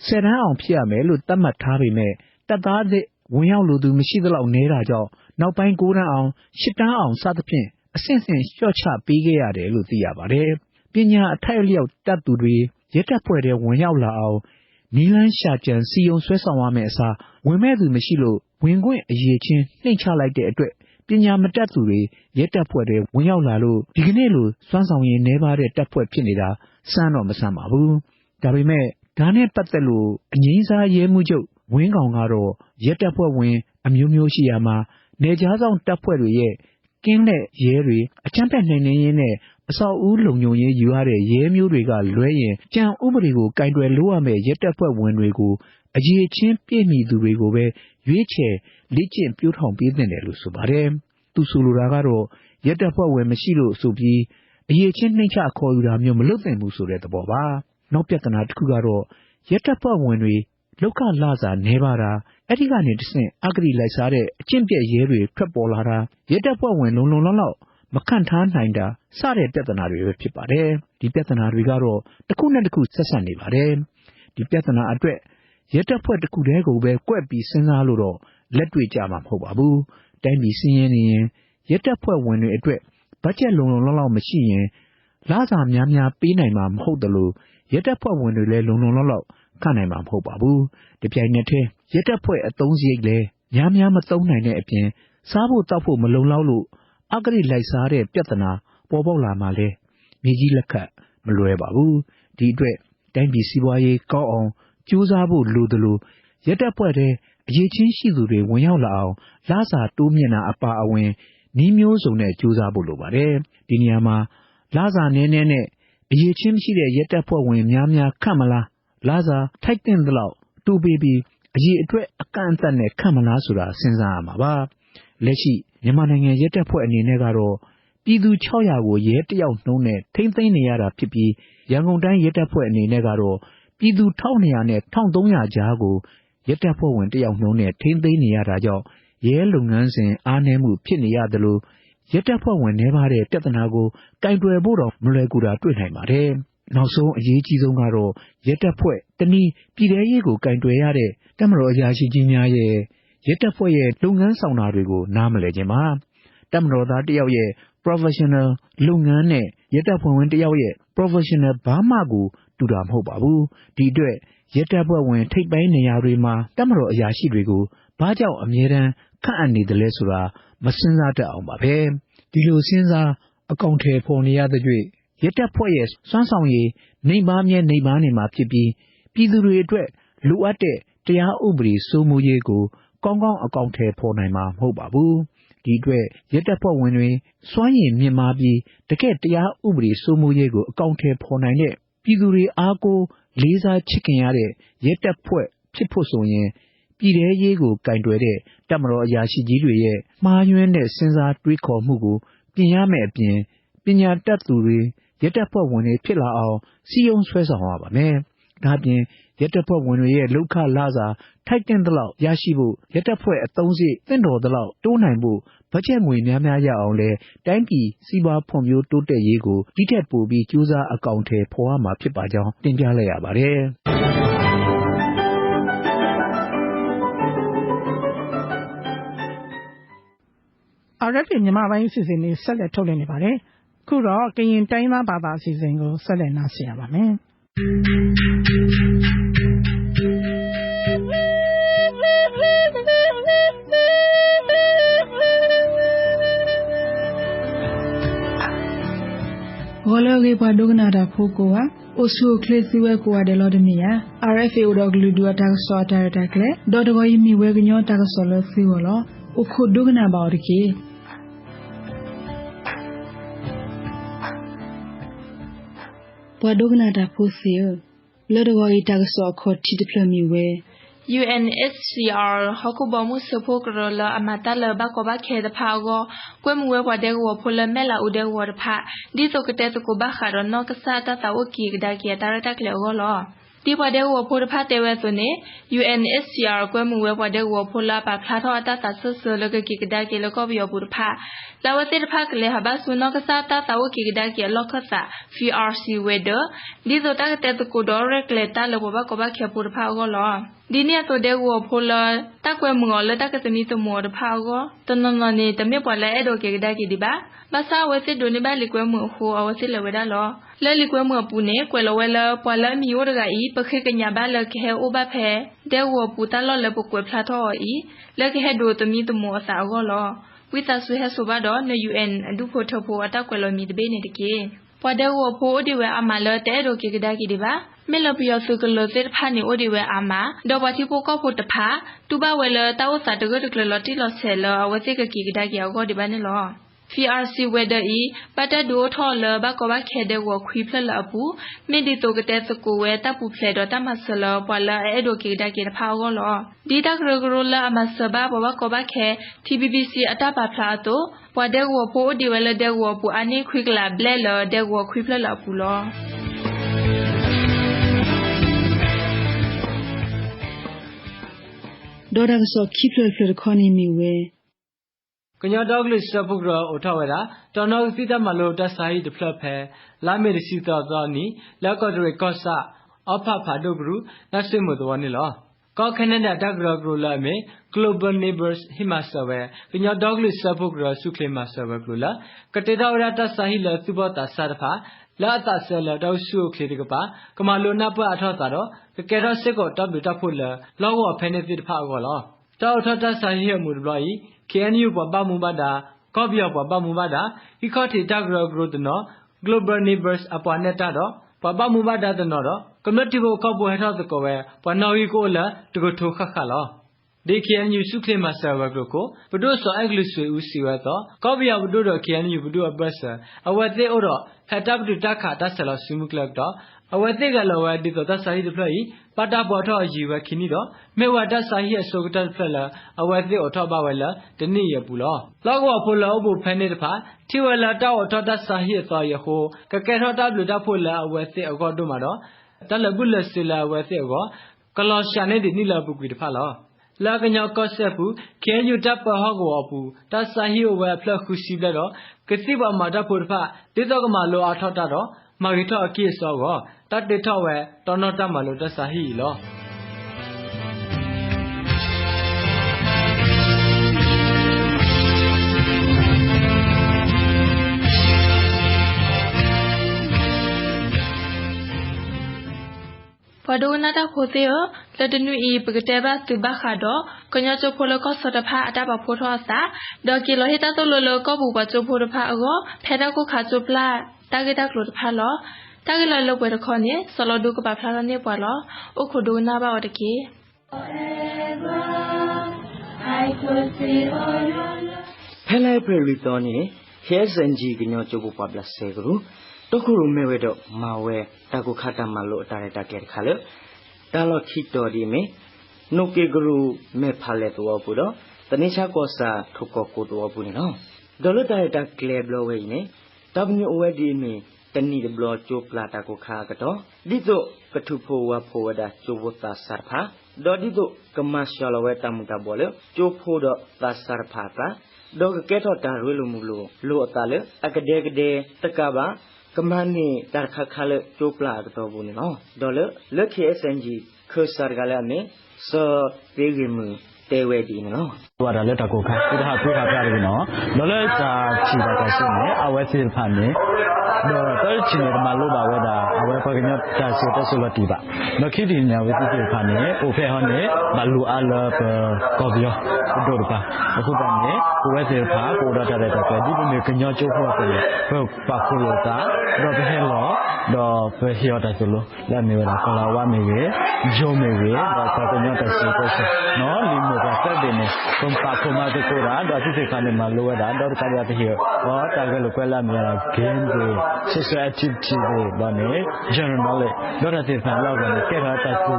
10 တန်းအောင်ဖြစ်ရမယ်လို့သတ်မှတ်ထားပေမဲ့တပ်သားသစ်ဝင်ရောက်လိုသူမရှိသလောက်နေတာကြောင့်နောက်ပိုင်း9 တန်းအောင်10 တန်းအောင်စသဖြင့်အဆင့်ဆင့်လျှော့ချပေးခဲ့ရတယ်လို့သိရပါတယ်။ပညာအထိုက်အလျောက်တတ်သူတွေရဲတပ်ဖွဲ့ထဲဝင်ရောက်လာအောင်နီလန်းရှာကြံစီယုံဆွဲဆောင်ရမယ့်အစားဝင်မဲ့သူမရှိလို့ဝင်ခွင့်အရေးချင်းနှိမ့်ချလိုက်တဲ့အတွက်ပညာမတတ်သူတွေရဲတပ်ဖွဲ့ထဲဝင်ရောက်လာလို့ဒီကနေ့လိုစွမ်းဆောင်ရည်နှဲပါတဲ့တပ်ဖွဲ့ဖြစ်နေတာစမ်းတော့မဆန်းပါဘူး။ဒါပေမဲ့ဒါနဲ့ပတ်သက်လို့အငိမ့်စားရဲမှုချုပ်ဝင်းကောင်ကတော့ရဲတပ်ဖွဲ့ဝင်အမျိုးမျိုးရှိရာမှာနေကြားဆောင်တပ်ဖွဲ့တွေရဲ့ကင်းတဲ့ရဲတွေအကြမ်းဖက်နှိမ်နင်းရေးနဲ့အဆောက်အဦလုံခြုံရေးယူရတဲ့ရဲမျိုးတွေကလွဲရင်ကြံဥပဒေကိုကင်တွယ်လို့ရမယ့်ရဲတပ်ဖွဲ့ဝင်တွေကိုအရေးချင်းပြည့်မီသူတွေကိုပဲရွေးချယ်လေ့ကျင့်ပြိုးထောင်ပေးသင့်တယ်လို့ဆိုပါတယ်။သူဆိုလိုတာကတော့ရဲတပ်ဖွဲ့ဝင်မရှိလို့ဆိုပြီးအရေးချင်းနှိမ့်ချခေါ်ယူတာမျိုးမလုပ်သင့်ဘူးဆိုတဲ့သဘောပါ။နောက်ပြဿနာတစ်ခုကတော့ရဲတပ်ဖွဲ့ဝင်တွေလောက်ခလစာနေပါတာအဲ့ဒီကနေတဆင့်အဂတိလိုက်စားတဲ့အကျင့်ပြည့်ရဲတွေထွက်ပေါ်လာတာရဲတပ်ဖွဲ့ဝင်လုံလောက်မခန့်ထားနိုင်တာစတဲ့ပြဿနာတွေပဲဖြစ်ပါတယ်ဒီပြဿနာတွေကတော့တစ်ခုနဲ့တစ်ခုဆက်ဆက်နေပါတယ်ဒီပြဿနာအတွက်ရဲတပ်ဖွဲ့တစ်ခုတည်းကိုပဲကွက်ပြီးစဉ်းစားလို့တော့လက်တွေ့ကြမှာမဟုတ်ပါဘူးတိုင်းပြည်စည်းရင်းနေရင်ရဲတပ်ဖွဲ့ဝင်တွေအတွက်ဘတ်ဂျက်လုံလောက်မရှိရင်လစာများပေးနိုင်မှာမဟုတ်တယ်လို့ရဲတပ်ဖွဲ့ဝင်တွေလည်းလုံလောက်ခန့်နိုင်မှာမဟုတ်ပါဘူးဒီပြိုင်နက်တည်းရဲတပ်ဖွဲ့အသုံးစရိတ်လည်းများမသုံးနိုင်တဲ့အပြင်စားဖို့တောက်ဖို့မလုံလောက်လို့အဂတိလိုက်စားတဲ့ပြဿနာပေါ်ပေါက်လာမှလည်းမြေကြီးလက်ခတ်မလွယ်ပါဘူးဒီအတွက်တိုင်းပြည်စီးပွားရေးကောင်းအောင်ကြိုးစားဖို့လိုသလိုရဲတပ်ဖွဲ့တဲ့အရေးချင်းရှိသူတွေဝင်ရောက်လာအောင်လစာတိုးမြင့်တာအပါအဝင်နှီးမျိုးစုံနဲ့ကြိုးစားဖို့လိုပါတယ်ဒီနေရာမှာလစာနည်းနဲ့အရေးချင်းမရှိတဲ့ရဲတပ်ဖွဲ့ဝင်များခန့်မလားလစာထိုက်တဲ့လောက်တိုးပေးပြီးအရေးအတွက်အကန့်အသတ်နဲ့ခန့်မလားဆိုတာစဉ်းစားရမှာပါလက်ရှိမြန်မာနိုင်ငံရဲတပ်ဖွဲ့အနေနဲ့ကတော့ပြည်သူ600ကိုရဲတယောက်နှုန်းနဲ့ထိမ့်သိမ်းနေရတာဖြစ်ပြီးရန်ကုန်တိုင်းရဲတပ်ဖွဲ့အနေနဲ့ကတော့ပြည်သူ1200နဲ့1300ကြားကိုရဲတပ်ဖွဲ့ဝင်တယောက်နှုန်းနဲ့ထိမ့်သိမ်းနေရတာကြောင့်ရဲလုပ်ငန်းစဉ်အားနည်းမှုဖြစ်နေရတယ်လို့ရဲတပ်ဖွဲ့ဝင်နှဲပါတဲ့ပြဿနာကိုကင်တွယ်ဖို့တော့မလွယ်ကူတာတွေ့နိုင်ပါတယ်နောက်ဆုံးအရေးကြီးဆုံးကတော့ရဲတပ်ဖွဲ့တနည်းပြည်ထရေးကိုကင်တွယ်ရတဲ့တပ်မတော်အရာရှိကြီးများရဲ့ရဲတပ်ဖွဲ့ရဲ့လုပ်ငန်းဆောင်တာတွေကိုနားမလည်ခြင်းပါတပ်မတော်သားတယောက်ရဲ့ professional လုပ်ငန်းနဲ့ရဲတပ်ဖွဲ့ဝင်တယောက်ရဲ့ professional ဘာမှကိုတူတာမဟုတ်ပါဘူးဒီအတွက်ရဲတပ်ဖွဲ့ဝင်ထိပ်ပိုင်းနေရာတွေမှာတပ်မတော်အရာရှိတွေကိုဘာကြောင့်အမြဲတမ်းခန့်အပ်နေတယ်လဲဆိုတာမစဉ်းစားတတ်အောင်ပါပဲဒီလိုစဉ်းစားအကောင့်ထဲပေါ်နေရတဲ့တွေ့ရဲတပ်ဖွဲ့ရဲ့စွမ်းဆောင်ရည်နှိမ်ပါနေမှာဖြစ်ပြီးပြည်သူတွေအတွက်လိုအပ်တဲ့တရားဥပဒေစိုးမိုးရေးကိုကောင်းကောင်းအကောင့်ထဲပေါ်နိုင်မှာမဟုတ်ပါဘူးဒီအတွက်ရဲတပ်ဖွဲ့ဝင်တွေစွမ်းရည်မြင့်မားပြီးတကယ့်တရားဥပဒေစိုးမိုးရေးကိုအကောင့်ထဲပေါ်နိုင်တဲ့ပြည်သူတွေအားကိုးလေးစားချစ်ခင်ရတဲ့ရဲတပ်ဖွဲ့ဖြစ်ဖို့ဆိုရင်ပြည်ထရေးကိုကင်တွယ်တဲ့တပ်မတော်အရာရှိကြီးတွေရဲ့မှားယွင်းတဲ့စဉ်းစားတွေးခေါ်မှုကိုပြင်ရမယ့်အပြင်ပညာတတ်သူတွေရဲတပ်ဖွဲ့ဝင်တွေဖြစ်လာအောင်စီယုံဆွဲဆောင်ရပါမယ်ဒါပြင်ရဲတပ်ဖွဲ့ဝင်တွေရဲ့လောက်ခလစာထိုက်တဲ့လောက်ရရှိဖို့ရဲတပ်ဖွဲ့အသုံးစရိတ်တင့်တော်သလောက်တိုးနိုင်ဖို့ဘတ်ဂျက်ငွေများရအောင်လဲတိုင်းပြည်စီးပွားဖွံ့ဖြိုးတိုးတက်ရေးကိုဒီထက်ပိုပြီးကြိုးစားအကောင့်ထဲပေါ်ရမှာဖြစ်ပါကြောင်းတင်ပြလိုက်ရပါတယ်RFA မြန်မာပိုင်းအစီအစဉ်လေးဆက်လက်ထုတ်လွှင့်နေပါတယ်။ခုတော့ကရင်တိုင်းသားဘာသာအစီအစဉ်ကိုဆက်လက်နားဆင်ရပါမယ်။ဘောလောကေပွားဒုက္ခနာတာဖိုးကိုဟာအိုဆူကလစ်စီဝဲကိုဟာတယ်လို့တမီယာ RFA ဥဒဂလူဒူတာဆောတာရတာကလေဒေါ်တကိုယမီဝဲကညောတာကဆောလစီဝလောအခုဒုက္ခနာပါရကေ ဘွာဒုကနာတာဖိုးစီလော်ဒဂော်ဤတာကစောခေါ်တီတဖလမီဝဲ UNSCR ဟခုဘမှုစဖို့ကရလအမတာလဘကဘခဲတဖာကိုကွဲမွေးဘွာတဲ့ကိုဖလမဲလာဦးတဲ့ဝရဖာဒီစကတဲ့စကဘခါရနောကစားတတဝကီဒါကီတာရတက်လေကိုလောဒီဘွာတဲ့ကိုဖိုးတဖာတဲဝဲဆိုနေ UNSCR ကွဲမွေးဘွာတဲ့ကိုဖလပါဖလာထောအတတဆဆလကကီဒါကီလကောဘီယဘူတဖာလာဝတဲ့တဖာကလေဟဘဆုနောကစားတတဝကီဒါကီလောကဆာ FRC ဝဲဒဒီစတကတဲ့စကဒေါ်ရက်လေတာလဘဘကဘခဲပူတဖာကိုလောဒီနေ့ဆိုတဲ့ကိုဖိုလတက်ကွယ်မငေါ်လက်တက်ကစမီတမောတဖာကိုတနနနေတမေပေါ်လဲအဲ့တော့ကေဒါကီဒီပါဘာသာဝစစ်ဒိုနေပါလီကွယ်မဟိုအဝစစ်လဝဒါလောလဲလီကွယ်မပူနေကွယ်လဝဲလပွာလမီယိုဒဂါဤပခေကညာဘာလခဲအိုဘဖဲဒဲဝပူတလောလပကွယ်ဖလာထောဤလက်ခဲဒိုတမီတမောအစာကိုလောဝိသဆွေဟဆိုဘာတော့နေ UN အဒုဖို့ထဖို့အတက်ကွယ်လမီတပေးနေတကေပွာဒဲဝဖိုဒီဝဲအမလတဲဒိုကေဒါကီဒီပါမေလပီယဆုကလောစစ်ဖာနေအိုဒီဝဲအာမဒေါ်ဘာတီပိုကောဖို့တဖာတူဘဝဲလတောက်စာတကတကလတီလဆဲလဝစစ်ကကီကဒါကီအောဒီဘာနေလော FRC ဝဲဒဤပတ်တဒိုထော်လဘကဘခဲတဲ့ဝခွီဖလအပူမိဒီတိုကတဲ့စကိုဝဲတပ်ပူဖလေတော့တမဆလပွာလအဲဒိုကီဒါကီတဖာအောလောဒီတကရဂရလအမဆဘဘကဘခဲ TBBC အတပါဖလာတော့ပွာတဲ့ဝဖိုဒီဝဲလတဲ့ဝပူအနိခွီကလာဘလဲလတဲ့ဝခွီဖလအပူလောဒေါ်ဒါကစောခိဖလဖလခေါနေမီဝဲကညာဒေါဂလစ်စပုဂရအိုထဝဲတာတော်နော်စီတမလို့တဆိုင်ဒဖလဖဲလာမေစီတော်တော်နီလက်ကော့ဒရကော့ဆာအဖဖာဒိုဂရုနတ်စမတော်နီလောကောခနဒါဒဂရဂရလာမေ Global Neighbors Himasawé ကညာဒေါဂလစ်စပုဂရဆုခလေမဆဝဲကလာကတေတော်ရတဆိုင်လသုဘတာဆာတဖာလာတဆလတောက်ဆုခလေတကပါကမလိုနာပအထောတာတော့ကဲရစစ်ကိုတပ်ပြီးတပ်ဖို့လာလောကဖဲနေတိတဖာကောလောတောက်ထတဆိုင်ရမှုဘလို့ KNU ပပမှုပါတာကော့ပြောပပမှုပါတာဤခေါတိတဂရဂရဒနော Global Neighbors အပွားနဲ့တာတော့ပပမှုပါတာတနော်တော့ Community ကိုကော့ပွဲထောက်တကောပဲပနော်ဤကိုလာတကထိုခခလောဒီ KNU စုခလေမဆာဝကကိုဘဒုဆောအဂလုဆွေဦးစီဝတော့ကော့ပြောဘဒုတော့ KNU ဘဒုအပတ်ဆာအဝတ်သေးအော်တော့ဖက်တပ်တူတခါတဆလဆုမှုကလတော့အဝတ်သေးကလောဝဒီတော့တဆိုင်ဒီဖလိုက်ပတာပေါ်ထောအယူဝခင်းနီတော့မေဝတဆိုင်ရဲ့ဆိုကတဖလအဝတ်သေးအော်ထောပါဝဲလာတနေ့ရပူလောလောက်ကောဖိုလောဘဖဲနေတဖာထိဝဲလာတောက်ထောတဆိုင်ရဲ့သောရဟိုကကဲထောတဘလူတဖိုလာအဝတ်သေးအကောတို့မှာတော့တလပုလစလာအဝတ်သေးအကောကလောရှာနေဒီနိလာပုကွေတဖာလောလာကညောကော့ဆက်ဘူးခဲယူတပ်ပဟောကောအပူတဆိုင်ရဲ့ဝဲဖလခုစီဘတော့ကတိပါမာတဖို့တဖာတိတော့ကမှာလောအထောတတော့မာဂီထောအကိဆောကောတတ်တေထောဝဲတော်တော်တမလို့တဆာဟီလောပဒိုနာတာခိုတေလတနူဤပကတဲ့ဘတ်ဘခါတော့ကညချိုဖိုလကောစတဖာအတဘဖိုထောစာဒေါ်ကီလိုဟီတာတိုလောကောဘူဘချိုဖိုတဖာအောဖဲတော့ကိုခါချိုပလာတာဂက်တာကလိုတဖာလောတာဂက်လာလောက်ပွဲတခေါနေဆလောဒုကပါဖလာနေပွာလောအခုဒိုနာဘာဝတကီဖဲလိုက်ပရီတော်နေဟဲစန်ဂျီကညချိုဘူပပလဆေဂရုတခုရုမဲဝဲတော့မာဝဲတကုခတာမလို့တာရတာကဲခါလေတာလောခိတော်ဒီမေနုကေဂရုမေဖာလေတော်ပူတော့တနိချာကောစာထုကောကိုတော်ပူနေနော်ဒေါ်လတာရတာကလေဘလဝဲနေ WOD မေတနိဘလချိုပလာတာကိုခါကတော့ဒီတော့ကထုဖိုဝဖိုဝဒါချိုဝတာဆာဖာဒေါ်ဒီတော့ကမရှလဝဲတမှုတာဘောလေချိုဖိုတော့တာဆာဖာတာဒေါ်ကဲတော့တာရွေးလို့မလို့လို့အတာလေအကတဲ့ကတဲ့တကပါကမန်နီတာခခါလေချိုပလာတော့ဘူးနော်ဒေါ်လေလက်ခေ SNG ခေဆာကလည်းမေစောပေဂီမူတဲဝဲဒီနော်ဟိုဒါလက်တကိုခါဒီဟာပြေးခါပြရတယ်နော်လောလောစာချီတာကစနေအဝဲစီဖာနေတော့ချီနေမှာလို့ပါဝဲတာအဝဲပကညတာစီတဆလတီပါမခိဒီညာဝဲစီဖာနေအိုဖဲဟောနေဘလူအလပကောဘယောဒိုပါအခုတည်းနေဝဲစီဖာကိုရတာတဲ့ကဒီဒီကညချိုးဖို့တယ်ပါခိုလိုတာတော့ဘဲလောတော့ဖဲဟောတာဆိုလို့လာနေဝဲတာကလာဝမေဝဲဂျိုမေဝဲတော့ပကညတာစီတဆနော်လီမိုကတက်တယ်နေကွန်ပါခိုမာကိုရာတော့စီဖာနေမှာလို့ဝဲတာတော့ကရတဲ့ဟောတာကလို့ကွဲလာမြာဂင်းတွေ social activity တွေဘာနဲ့ general knowledge တော့တဲ့ဖန်လောက်ကလည်းကဲတာတက်ကူ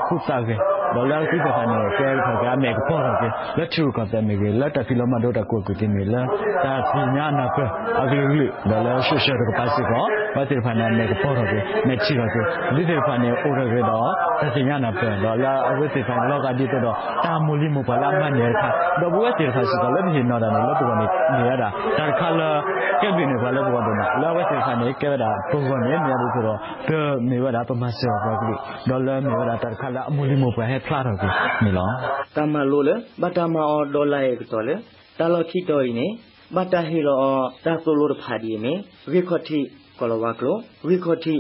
ခုစားခဲ့ဒေါ်လာကိစ္စကနေကဲခါကမယ်ပေါ်တော့ကလက်ချူကတဲ့မြေလက်တဖီလမတော့ကိုကိုတင်မလားတာစီညာနာဖအကလေးဒေါ်လာရှေ့ရှေ့တော့ပါစီကောဘာတိဖန်နဲ့ပေါ်တော့နဲ့ချီတော့ဒီတိဖန်နဲ့အိုရရတော့တာစီညာနာဖဒေါ်လာအဝတ်တိဖန်လောက်ကဒီတော့တာမူလီမပါလာမနေခါတော့ဘဝတိဖန်စီတော့လည်းမနော်တယ်လို့ပြောနေရတာတာခါလာကဲဘင်းနဲ့ဘာလို့ဘောတော့လာဝတ်တိဖန်နဲ့ကဲတာပုံကနေနေရဆိုတော့မြေဝတာပမာဆောဘာကလေးဒေါ်လာမြေဝတာတာခါလာအမူလီမပါဖလာတော့မီလောတမလိုလေဘတာမအော်ဒေါ်လာရဲ့တော်လေတာလခိတော်ရင်ဘတာဟီလောတာဆိုလိုဖာဒီမေဝီခတိကလဝကလိုဝီခတိ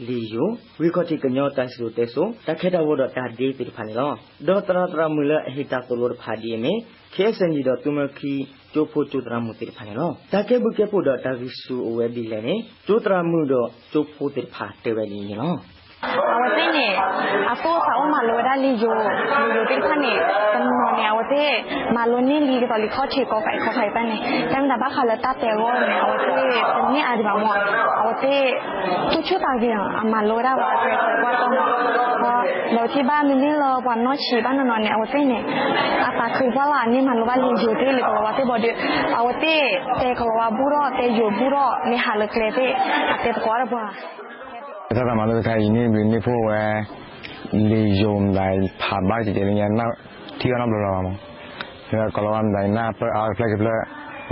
လီယိုဝီခတိကညောတဆူတေဆိုတခေတဝဒတာဒေတိဖာနေလောဒေါ်တရာတရာမူလအဟိတာဆိုလိုဖာဒီမေခေစန်ကြီးတော့သူမခီကျိုးဖို့ကျိုးတရာမူတိဖာနေလောတကေဘုကေဖို့တော့တာဂီဆူအဝဲဒီလေနေကျိုးတရာမူတော့ကျိုးဖို့တိဖာတေဝဲနေလောawate ne apo sa o malo da li yo ti khane tan no ne awate malo ni li ko li kho che ko kai pa ne tam da ba kha la ta te go ne awate ni a di ba mo awate tu chu ta gi malo da wa ke wa to lo ti ba mi ni lo wa no chi ba no ne awate ne apa khu ba la ni malo ba li yo te le ko awate bo de awate te ko wa bu ro te yo bu ro ni ha le kle te ate ko ra baถ้าทำมาเลยใครนี่เป็นนี่พวกว่าลีโยมได้ผ่าบ้านจิตใจเนี่ยน่าที่เราเรามั้งแล้วก็เราทำได้น่าเพื่อเอาเพลย์เพลย์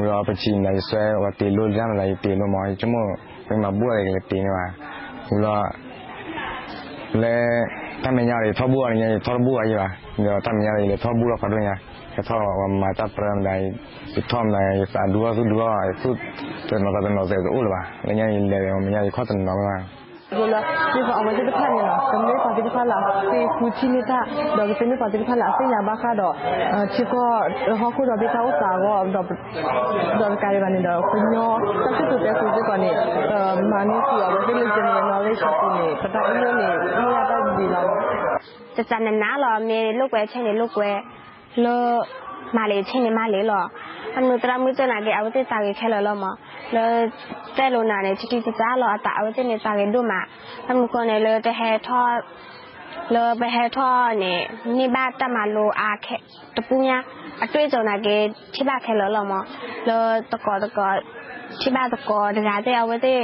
เราไปชิมได้สวยว่าตีรุ่นย่ำอะไรตีรุ่นมอยชั่วโมงเป็นมาบัวอะไรกันตีนี่ว่าเราแล้วถ้าไม่ยากเลยทอบัวอะไรเงี้ยทอบัวอะไรวะเดี๋ยวถ้าไม่ยากเลยทอบัวเขาด้วยไงจะทอว่ามาจับเปลือกได้สุดทอมได้สาดัวสุดจนเราก็จะนอนเสียสู้หรือเปล่าแล้วเนี่ยเลยไม่ยากข้อตันน้องว่าBola, ni ko awak jadi kan lah. Kami pasti di pala. Si kuci ni tak, dah kita ni pasti di pala. Si yang bakar dah. Ciko, aku dah bisa usaha, dah kali mana dah. Punya, tapi tu dia kuci kan ni. Mana si awak jadi jenis knowledge ni. Tapi ini ni ada di dalam. Sekarang nala, me lupa cini lupa, lo malay cini malay lo. Anu terakhir nak ke awak tu cari kalau lama. Le telo na ne chiki cha lo ata awate ne ta ge do ma am ko ne le te he tho le be he tho ne ni ba ta ma lo a khe to pu nya a twai jong na ge chi ba khe lo lo mo le to ko chi ba to ko da ga te awate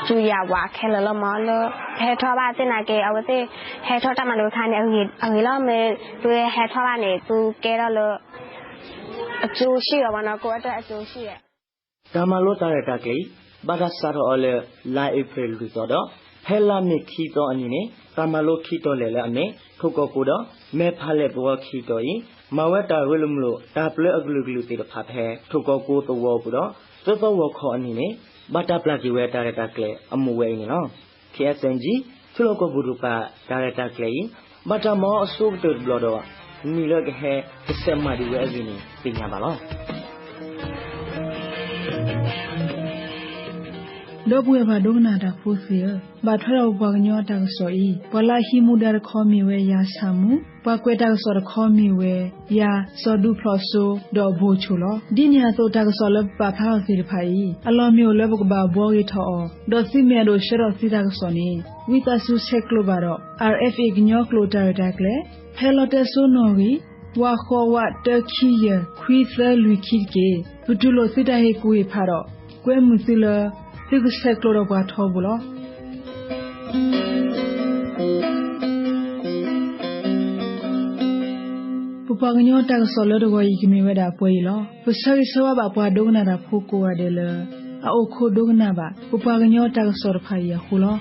chu ya wa khe lo lo mo le he tho ba te na ge awate he tho ta ma lo kha ne a ge lo me tu he tho ba ne tu ke lo lo a chu shi lo ma na ko ata a chu shi yaတာမလို့တာရတာကေဘာသာစာရောလေလာဧပြီလူတော့ဖဲလာမီခီတော့အနည်းနဲ့တာမလို့ခီတော့လေလေအမေထုတ်ကောကိုတော့မဲဖားလေဘောခီတော့ရင်မဝတ်တာဝဲလို့မလို့တာပလက်အကလူကလူတေဖာဖဲထုတ်ကောကိုတော့ဘူးတော့သောဝခေါ်အနည်းနဲ့ဘာတာပလကြီးဝဲတာရတာကလေအမှုဝဲနေနော် KSNG သူလောကဘူရူပါတာရတာကလေဘာတာမောအစုပ်တေဘလတော့နီလကဟဲစက်မဒီဝဲအင်းနေပညာပါလားတော့ဘွေဘာဒုနာတာဖိုးစီဘာထရောဘာညောတာဆိုဤဘလာဟီမူဒါခေါမီဝဲယာဆာမူဘာကွေတာဆိုခေါမီဝဲယာစောဒူဖလော့ဆိုဒေါ်ဘိုချူလောဒီညာဆိုတာဆိုလပဖာစီရဖိုင်အလောမျိုးလဘကဘာဘောရီထောဒေါ်စီမဲဒိုရှရောစီတာဆိုနေဝီတာဆူဆက်ကလိုဘာတော့ RFA ကညောကလိုတာတာကလေဖဲလော်တဆိုနော်ဝီဝါခေါ်ဝတခီယခွီဆဲလူခိကေဘူတူလိုစီတာဟေကူဖာတော့ကွဲမှုစီလဒီကဆက်ကလိုဘာထောဘူးလားပပကညောတက်ဆော်လတော့ဤကမေဝဒါပွဲလောပစောဆောဘာပွားဒုကနာတာဖိုကိုရတယ်လေအိုခိုဒုကနာဘာပပကညောတက်ဆော်ဖိုင်ရခူလော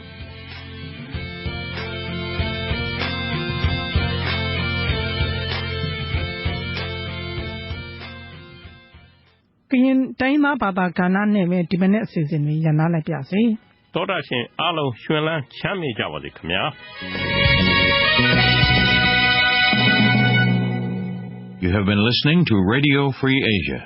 ကရင်တိုင်းသားဘာသာကဏ္ဍနဲ့ပဲဒီမနေ့အစီအစဉ်လေးရန်နာလိုက်ပြစေ။သောတာရှင်အားလုံးရွှင်လန်းချမ်းမြေ့ကြပါစေခင်ဗျာ။ You have been listening to Radio Free Asia.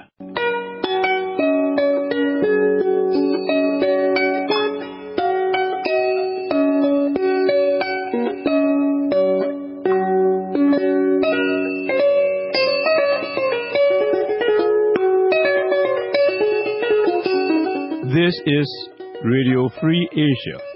This is Radio Free Asia